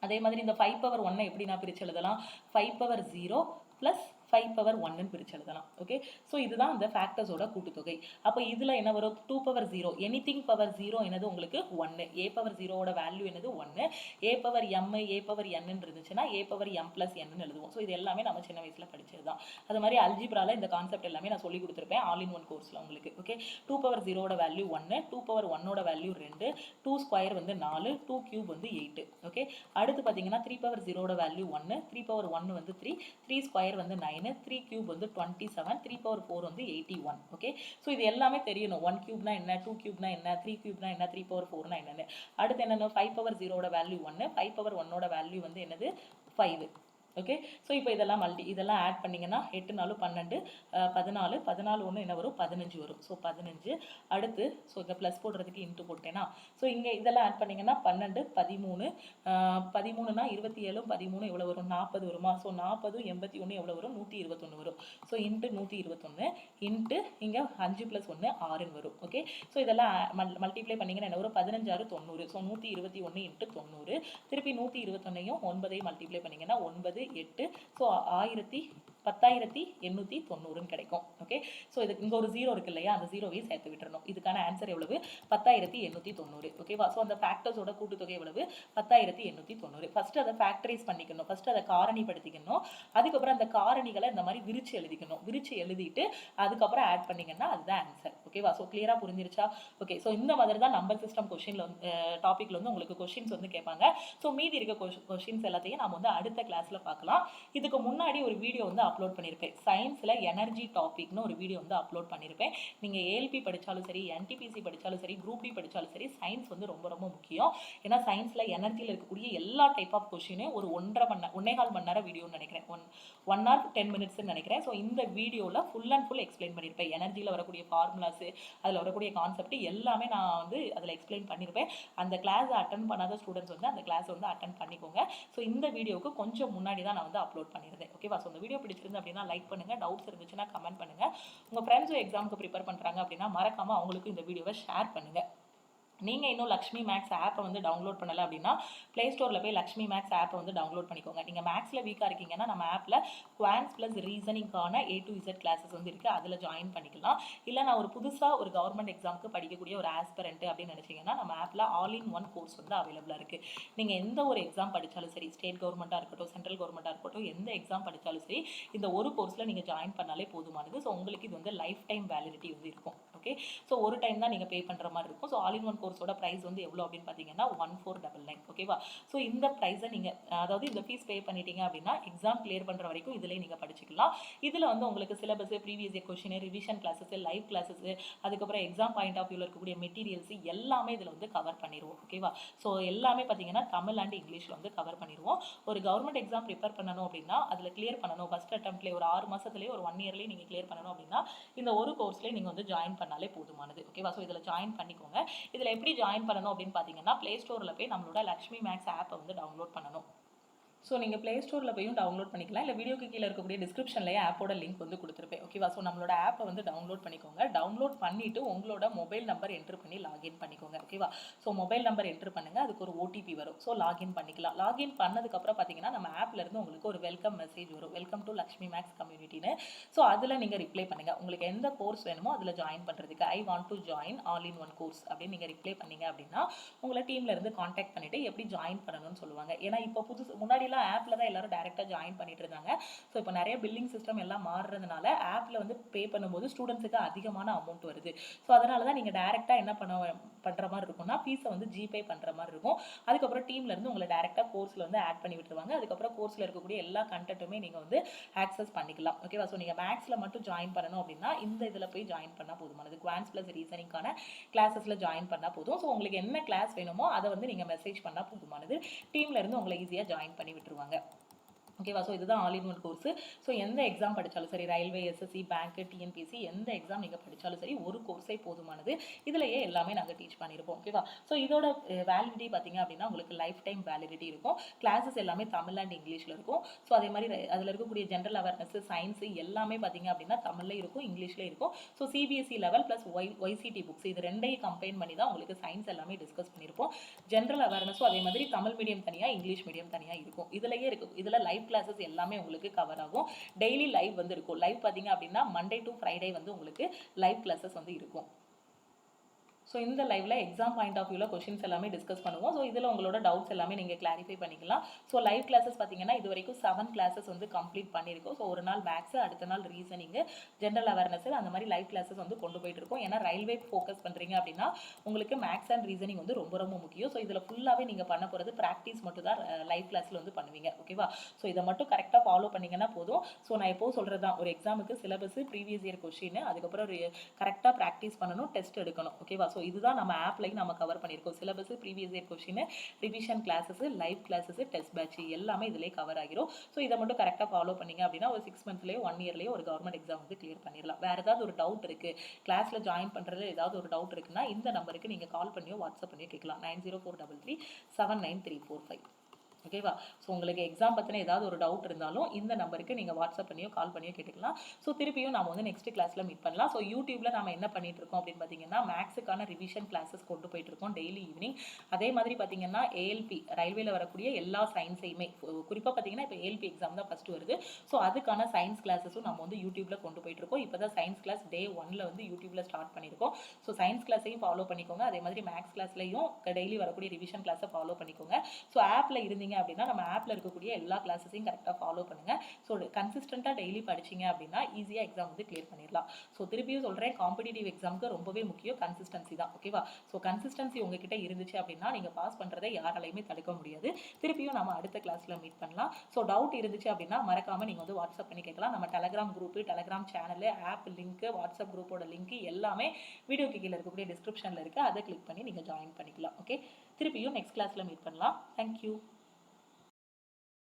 அதே மாதிரி இந்த 5/1 எப்படி நான் பிரிச்சு எழுதலாம்? 5/0 + 5/1ன்னு பிரிச்சு எழுதலாம். ஓகே, ஸோ இதுதான் அந்த ஃபேக்டர்ஸோட கூட்டுத்தொகை. அப்போ இதில் என்ன வரும்? 2/0, எனிதிங் பவர் 0 என்னது உங்களுக்கு? 1. a/0ஓட வேல்யூ என்னது? 1. a/m a/n இருந்துச்சுன்னா a/m + n எழுதுவோம். ஸோ இது எல்லாமே நம்ம சின்ன வயசில் படிச்சது தான். அது மாதிரி அல்ஜிப்ரால இந்த கான்செப்ட் எல்லாமே நான் சொல்லி கொடுத்துருப்பேன் ஆல் இன் ஒன் கோர்ஸில் உங்களுக்கு. ஓகே, 2/0ஓட வேல்யூ 1, 2/1ஓட வேல்யூ 2, 2² வந்து 4, 2³ வந்து 8. ஓகே, அடுத்து பார்த்தீங்கன்னா 3/0ஓட வேல்யூ 1, 3/1 வந்து 3, 3² வந்து 9, பார்த்தீங்கன்னா 3 கியூப் வந்து 27, 3/4 வந்து 81. ஓகே, ஸோ இது எல்லாமே தெரியணும். 1 கியூப்னா என்ன, 2 கியூப்னா என்ன, 3 கியூப்னா என்ன, 3/4னா என்னன்னு. அடுத்து என்னென்ன, 5/0 வேல்யூ 1, 5/1 வேல்யூ வந்து என்னது 5. ஓகே, ஸோ இப்போ இதெல்லாம் ஆட் பண்ணிங்கன்னா 8 4 12, 14, 14 ஒன்று என்ன வரும் 15 வரும். ஸோ 15. அடுத்து ஸோ இங்கே ப்ளஸ் போடுறதுக்கு இன்ட்டு போட்டேன்னா, ஸோ இங்கே இதெல்லாம் ஆட் பண்ணிங்கன்னா 12 13, 13னா 27 13 எவ்வளோ வரும் 40 வருமா. ஸோ 40 81 எவ்வளோ வரும் 121 வரும். ஸோ இன்ட்டு 121 இன்ட்டு இங்கே 5 + 1 6ன்னு வரும். ஓகே, ஸோ இதெல்லாம் மல்டிப்ளை பண்ணிங்கன்னா என்ன வரும் 15 6 90. So 121 into 90. திருப்பி 121ஐயும் 9ஐயும் மல்டிப்ளை பண்ணிங்கன்னா 9 8, ஸோ 10,890 கிடைக்கும். ஓகே, ஸோ இதுக்கு இங்கே ஒரு 0 இருக்கு இல்லையா, அந்த 0வையும் சேர்த்து விட்டுறணும். இதுக்கான ஆன்சர் எவ்வளவு 10,890. ஓகேவா, ஸோ அந்த ஃபேக்டர்ஸோட கூட்டுத்தொகை எவ்வளவு 10,890. ஃபர்ஸ்ட் அதை ஃபேக்டரைஸ் பண்ணிக்கணும், ஃபர்ஸ்ட் அதை காரணிப்படுத்திக்கணும். அதுக்கப்புறம் அந்த காரணிகளை இந்த மாதிரி விரிச்சு எழுதிக்கணும். விரிச்சு எழுதிட்டு அதுக்கப்புறம் ஆட் பண்ணிங்கன்னா அதுதான் ஆன்சர். ஓகேவா, ஸோ கிளியராக புரிஞ்சிருச்சா. ஓகே, ஸோ இந்த மாதிரி தான் நம்பர் சிஸ்டம் கொஸ்டின்ல டாப்பிக்ல வந்து உங்களுக்கு கொஸ்டின்ஸ் வந்து கேட்பாங்க. ஸோ மீதி இருக்க கொஸ்டின்ஸ் எல்லாத்தையும் நம்ம வந்து அடுத்த கிளாஸ்ல பார்க்கலாம். இதுக்கு முன்னாடி ஒரு வீடியோ வந்து அப்லோட் பண்ணியிருப்பேன். சயின்ஸில் எனர்ஜி டாபிக்னு ஒரு வீடியோ வந்து அப்லோட் பண்ணியிருப்பேன். நீங்கள் ஏஎல்பி படித்தாலும் சரி, என்டிபிசி படித்தாலும் சரி, குரூப் டி படித்தாலும் சரி, சயின்ஸ் வந்து ரொம்ப ரொம்ப முக்கியம். ஏன்னா சயின்ஸில் எனர்ஜியில் இருக்கக்கூடிய எல்லா டைப் ஆஃப் கொஸ்டினையும் ஒரு 1.5 மணி நேரம் வீடியோன்னு நினைக்கிறேன், 1 hour 10 minutes நினைக்கிறேன். ஸோ இந்த வீடியோவில் ஃபுல் அண்ட் ஃபுல் எக்ஸ்பிளைன் பண்ணியிருப்பேன். எனர்ஜியில் வரக்கூடிய ஃபார்முலாஸு, அதில் வரக்கூடிய கான்செப்ட் எல்லாமே நான் வந்து அதில் எக்ஸ்பிளைன் பண்ணியிருப்பேன். அந்த கிளாஸ் அட்டன் பண்ணாத ஸ்டூடெண்ட்ஸ் வந்து அந்த கிளாஸ் வந்து அட்டன் பண்ணிக்கோங்க. ஸோ இந்த வீடியோவுக்கு கொஞ்சம் முன்னாடி தான் நான் வந்து அப்லோட் பண்ணியிருந்தேன். ஓகேவா, ஸோ இந்த வீடியோ பிடிச்சிருந்து அப்படின்னா லைக் பண்ணுங்கள், டவுட்ஸ் இருந்துச்சுன்னா கமெண்ட் பண்ணுங்கள். உங்கள் ஃப்ரெண்ட்ஸும் எக்ஸாமுக்கு ப்ரிப்பேர் பண்ணுறாங்க அப்படின்னா மறக்காமல் அவங்களுக்கும் இந்த வீடியோவை ஷேர் பண்ணுங்கள். நீங்கள் இன்னும் லக்ஷ்மி மேக்ஸ் ஆப்பை வந்து டவுன்லோட் பண்ணலை அப்படின்னா ப்ளே ஸ்டோரில் போய் லக்ஷ்மி மேக்ஸ் ஆப்பை வந்து டவுன்லோட் பண்ணிக்கோங்க. நீங்கள் மேக்ஸில் வீக்காக இருக்கீங்கன்னா நம்ம ஆப்பில் குவான்ஸ் ப்ளஸ் ரீசனிங்கான A to Z கிளாஸஸ் வந்து இருக்குது, அதில் ஜாயின் பண்ணிக்கலாம். இல்லை நான் ஒரு புதுசாக ஒரு கவர்மெண்ட் எக்ஸாமுக்கு படிக்கக்கூடிய ஒரு ஆஸ்பிரண்ட் அப்படின்னு நினச்சிங்கன்னா நம்ம ஆப்பில் all-in-one கோர்ஸ் வந்து அவைலபிளாக இருக்குது. நீங்கள் எந்த ஒரு எக்ஸாம் படித்தாலும் சரி, ஸ்டேட் கவர்மெண்ட்டாக இருக்கட்டும், சென்ட்ரல் கவர்மெண்ட்டாக இருக்கட்டும், எந்த எக்ஸாம் படித்தாலும் சரி, இந்த ஒரு கோர்ஸில் நீங்கள் ஜாயின் பண்ணாலே போதுமானது. ஸோ உங்களுக்கு இது வந்து லைஃப் டைம் வேலிடிட்டி வந்து இருக்கும். ஓகே, ஸோ ஒரு டைம் தான் நீங்கள் பே பண்ணுற மாதிரி இருக்கும். ஸோ all-in-one கோர்ஸோட ப்ரைஸ் வந்து எவ்வளோ அப்படின்னு பார்த்தீங்கன்னா 1499. ஓகேவா, ஸோ இந்த ப்ரைஸை நீங்கள் அதாவது இந்த ஃபீஸ் பே பண்ணிட்டீங்க அப்படின்னா எக்ஸாம் கிளியர் பண்ணுற வரைக்கும் இதில் நீங்கள் படிச்சுக்கலாம். இதில் வந்து உங்களுக்கு syllabus, previous year question, revision classes, live classes, அதுக்கப்புறம் எக்ஸாம் பாயிண்ட் ஆஃப் வியூவில் இருக்கக்கூடிய மெட்டீரியல்ஸ் எல்லாமே இதில் வந்து கவர் பண்ணிடுவோம். ஓகேவா, ஸோ எல்லாமே பார்த்தீங்கன்னா தமிழ் அண்ட் இங்கிலீஷில் வந்து கவர் பண்ணிடுவோம். ஒரு கவர்மெண்ட் எக்ஸாம் ப்ரிப்பேர் பண்ணணும் அப்படின்னா அதில் கிளியர் பண்ணணும், ஃபஸ்ட் அட்டம்ப்ட்லேயே ஒரு 6 மாதத்துலேயே ஒரு 1 இயர்லேயே நீங்கள் கிளியர் பண்ணணும் அப்படின்னா இந்த ஒரு கோர்ஸ்லேயே நீங்கள் வந்து ஜாயின் பண்ணாலே போதுமானது. ஓகேவா, ஸோ இதில் ஜாயின் பண்ணிக்கோங்க. இதில் எப்படி ஜாயின் பண்ணணும் அப்படின்னு பார்த்தீங்கன்னா ப்ளே ஸ்டோரில் போய் நம்மளோட லக்ஷ்மி மேக்ஸ் ஆப்பை வந்து டவுன்லோட் பண்ணணும். ஸோ நீங்கள் ப்ளே ஸ்டோரில் போயும் டவுன்லோட் பண்ணிக்கலாம், இல்லை வீடியோக்கு கீழே இருக்கக்கூடிய டிஸ்கிரிப்ஷன்லேயே ஆப்போட லிங்க் வந்து கொடுத்துருப்பேன். ஓகேவா, ஸோ நம்மளோட ஆப்பை வந்து டவுன்லோட் பண்ணிக்கோங்க. டவுன்லோட் பண்ணிவிட்டு உங்களோட மொபைல் நம்பர் என்ட்ரு பண்ணி லாகின் பண்ணிக்கோங்க. ஓகேவா, ஸோ மொபைல் நம்பர் என்ட்ரு பண்ணுங்கள், அதுக்கு ஒரு OTP வரும். ஸோ லாகின் பண்ணிக்கலாம். லாகின் பண்ணதுக்கப்புறம் பார்த்தீங்கன்னா நம்ம ஆப்லேருந்து உங்களுக்கு ஒரு வெல்கம் மெசேஜ் வரும், வெல்கம் டு லக்ஷ்மி மேக்ஸ் கம்யூனிட்டின்னு. ஸோ அதில் நீங்கள் ரிப்ளை பண்ணுங்கள். உங்களுக்கு எந்த கோர்ஸ் வேணுமோ அதில் ஜாயின் பண்ணுறதுக்கு I want to join all-in-one course அப்படின்னு நீங்கள் ரிப்ளை பண்ணீங்க அப்படின்னா உங்களை டீம்லேருந்து காண்டாக்ட் பண்ணிவிட்டு எப்படி ஜாயின் பண்ணணும்னு சொல்லுவாங்க. ஏன்னா இப்போ முன்னாடிலாம் ஆப்பில் தான் எல்லாரும் டேரெக்டாக ஜாயின் பண்ணிட்டு இருந்தாங்க. ஸோ இப்போ நிறைய பில்லிங் சிஸ்டம் எல்லாம் மாறுறதுனால ஆப்பில் வந்து பே பண்ணும்போது ஸ்டூடெண்ட்ஸுக்கு அதிகமான அமௌண்ட் வருது. ஸோ அதனால தான் நீங்கள் டேரெக்டாக என்ன பண்ணுற மாதிரி இருக்கும்னா ஃபீஸை வந்து ஜிபே பண்ணுற மாதிரி இருக்கும். அதுக்கப்புறம் டீம்லேருந்து உங்களை டேரெக்டாக கோர்ஸில் வந்து ஆட் பண்ணி விட்டுருவாங்க. அதுக்கப்புறம் கோர்ஸில் இருக்கக்கூடிய எல்லா கண்டென்ட்டுமே நீங்கள் வந்து ஆக்சஸ் பண்ணிக்கலாம். ஓகேவா, ஸோ நீங்கள் மேக்ஸில் மட்டும் ஜாயின் பண்ணணும் அப்படின்னா இந்த இதில் போய் ஜாயின் பண்ணால் போதுமானது. குவான்ஸ் ப்ளஸ் ரீசனிங்கான கிளாஸஸில் ஜாயின் பண்ணால் போதும். ஸோ உங்களுக்கு என்ன கிளாஸ் வேணுமோ அதை வந்து நீங்கள் மெசேஜ் பண்ணால் போதுமானது. டீம்லேருந்து உங்களை ஈஸியாக ஜாயின் பண்ணி விட்டுருவாங்க. ஓகேவா, ஸோ இதுதான் all-in-one கோர்ஸு. ஸோ எந்த எக்ஸாம் படித்தாலும் சரி, ரயில்வே, SSC, பேங்க்கு, TNPC எந்த எக்ஸாம் நீங்கள் படித்தாலும் சரி ஒரு கோர்ஸே போதுமானது. இதிலேயே எல்லாமே நாங்கள் டீச் பண்ணியிருப்போம். ஓகேவா, ஸோ இதோட வேலிடிட்டி பார்த்தீங்க அப்படின்னா உங்களுக்கு லைஃப் டைம் வேலிடிட்டி இருக்கும். கிளாஸஸ் எல்லாமே தமிழ் அண்ட் இங்கிலீஷில் இருக்கும். ஸோ அதே மாதிரி அதில் இருக்கக்கூடிய ஜென்ரல் அவேர்னஸ், சயின்ஸு எல்லாமே பார்த்தீங்க அப்படின்னா தமிழில் இருக்கும், இங்கிலீஷில் இருக்கும். So CBSE level plus YCT books இது ரெண்டையும் கம்பைன் பண்ணி தான் உங்களுக்கு சயின்ஸ் எல்லாமே டிஸ்கஸ் பண்ணியிருப்போம். ஜென்ரல் அவேர்னஸும் அதே மாதிரி தமிழ் மீடியம் தனியாக, இங்கிலீஷ் மீடியம் தனியாக இருக்கும். இதிலேயே இருக்கும். இதில் லைவ் கிளாஸஸ் எல்லாமே உங்களுக்கு கவர் ஆகும். டெய்லி லைவ் வந்து இருக்கும். லைவ் பார்த்தீங்க அப்படின்னா மண்டே டு ஃப்ரைடே வந்து உங்களுக்கு லைவ் கிளாஸஸ் வந்து இருக்கும். ஸோ இந்த லைவ்ல எக்ஸாம் பாயிண்ட் ஆஃப் வியூவில் கொஷின்ஸ் எல்லாமே டிஸ்கஸ் பண்ணுவோம். ஸோ இதில் உங்களோட டவுட்ஸ் எல்லாமே நீங்கள் கிளாரிஃபை பண்ணிக்கலாம். ஸோ லைவ் கிளாஸஸ் பார்த்தீங்கன்னா இது வரைக்கும் 7 கிளாஸஸ் வந்து கம்ப்ளீட் பண்ணியிருக்கோம். ஸோ ஒரு நாள் மேக்ஸ், அடுத்த நாள் ரீசனிங்கு, ஜென்ரல் அவேர்னஸ், அந்த மாதிரி லைவ் கிளாஸஸ் வந்து கொண்டு போயிட்டு இருக்கோம். ஏன்னா ரயில்வே ஃபோக்கஸ் பண்ணுறீங்க அப்படின்னா உங்களுக்கு மேக்ஸ் அண்ட் ரீசனிங் வந்து ரொம்ப ரொம்ப முக்கியம். ஸோ இதில் ஃபுல்லாகவே நீங்கள் பண்ண போகிறது ப்ராக்டிஸ் மட்டும் தான் லைவ் கிளாஸில் வந்து பண்ணுவீங்க. ஓகேவா? ஸோ இதை மட்டும் கரெக்டாக ஃபாலோ பண்ணிங்கன்னா போதும். ஸோ நான் எப்போ சொல்கிறது தான், ஒரு எக்ஸாமுக்கு சிலபஸ், ப்ரீவியஸ் இயர் கொஷின், அதுக்கப்புறம் கரெக்டாக ப்ராக்டிஸ் பண்ணணும், டெஸ்ட் எடுக்கணும். ஓகேவா? ஸோ இதுதான் நம்ம ஆப்லையும் நம்ம கவர் பண்ணியிருக்கோம். Syllabus, previous year question, revision classes, live classes, test batch எல்லாமே இதிலே கவர் ஆகிரும். ஸோ இதை மட்டும் கரெக்டாக ஃபாலோ பண்ணிங்க அப்படின்னா ஒரு 6 மந்த்லேயோ 1 இயர்லேயோ ஒரு கவர்மெண்ட் எக்ஸாம் வந்து கிளியர் பண்ணிடலாம். வேறு ஏதாவது ஒரு டவுட் இருக்குது, கிளாஸில் ஜாயின் பண்ணுறதுல ஏதாவது ஒரு டவுட் இருக்குன்னா இந்த நம்பருக்கு நீங்கள் கால் பண்ணியோ வாட்ஸ்அப் பண்ணியோ கேட்கலாம். 904333 79345. ஓகேவா? ஸோ உங்களுக்கு எக்ஸாம் பற்றின ஏதாவது ஒரு டவுட் இருந்தாலும் இந்த நம்பருக்கு நீங்கள் வாட்ஸ்அப் பண்ணியோ கால் பண்ணியோ கேட்டுக்கலாம். ஸோ திருப்பியும் நம்ம வந்து நெக்ஸ்ட் கிளாஸில் மீட் பண்ணலாம். ஸோ யூடியூப்ல நம்ம என்ன பண்ணிட்டு இருக்கோம் அப்படின்னு பார்த்தீங்கன்னா மேக்ஸுக்கான ரிவிஷன் கிளாஸஸ் கொண்டு போயிட்டு இருக்கோம் டெய்லி ஈவினிங். அதே மாதிரி பார்த்தீங்கன்னா ஏஎல்பி, ரயில்வேல வரக்கூடிய எல்லா சயின்ஸையுமே, குறிப்பாக பார்த்தீங்கன்னா இப்போ ஏஎல்பி எக்ஸாம் தான் ஃபர்ஸ்ட் வருது. ஸோ அதுக்கான சயின்ஸ் கிளாஸஸும் நம்ம வந்து யூடியூப்ல கொண்டு போயிட்டு இருக்கோம். இப்போ தான் சயின்ஸ் கிளாஸ் டே 1ல வந்து யூடியூப்ல ஸ்டார்ட் பண்ணியிருக்கோம். ஸோ சயின்ஸ் கிளாஸையும் ஃபாலோ பண்ணிக்கோங்க. அதே மாதிரி மேக்ஸ் கிளாஸ்லையும் டெய்லி வரக்கூடிய ரிவிஷன் கிளாஸை ஃபாலோ பண்ணிக்கோங்க. ஸோ ஆப்ல இருந்தீங்க அப்படின்னா நம்ம ஆப்ல இருக்கக்கூடிய எல்லா கிளாஸஸையும் கரெக்டாக ஃபாலோ பண்ணுங்க. ஸோ கன்சிஸ்டண்டாக டெய்லி படிச்சிங்க அப்படின்னா ஈஸியாக எக்ஸாம் வந்து கிளியர் பண்ணிடலாம். ஸோ திருப்பியும் சொல்கிறேன், காம்படிட்டிவ் எக்ஸாமுக்கு ரொம்பவே முக்கியம் கன்சிஸ்டன்சி தான். ஓகேவா? ஸோ கன்சிஸ்டன்சி உங்ககிட்ட இருந்துச்சு அப்படின்னா நீங்கள் பாஸ் பண்ணுறதை யாராலையுமே தடுக்க முடியாது. திருப்பியும் நம்ம அடுத்த கிளாஸில் மீட் பண்ணலாம். ஸோ டவுட் இருந்துச்சு அப்படின்னா மறக்காமல் நீங்கள் வந்து வாட்ஸ்அப் பண்ணி கேட்கலாம். நம்ம Telegram group, Telegram channel, app link, WhatsApp குரூப்போட லிங்க் எல்லாமே வீடியோக்கு கீழே இருக்கக்கூடிய டிஸ்கிரிப்ஷனில் இருக்குது. அதை கிளிக் பண்ணி நீங்கள் ஜாயின் பண்ணிக்கலாம். ஓகே, திருப்பியும் நெக்ஸ்ட் கிளாஸில் மீட் பண்ணலாம். தேங்க்யூ.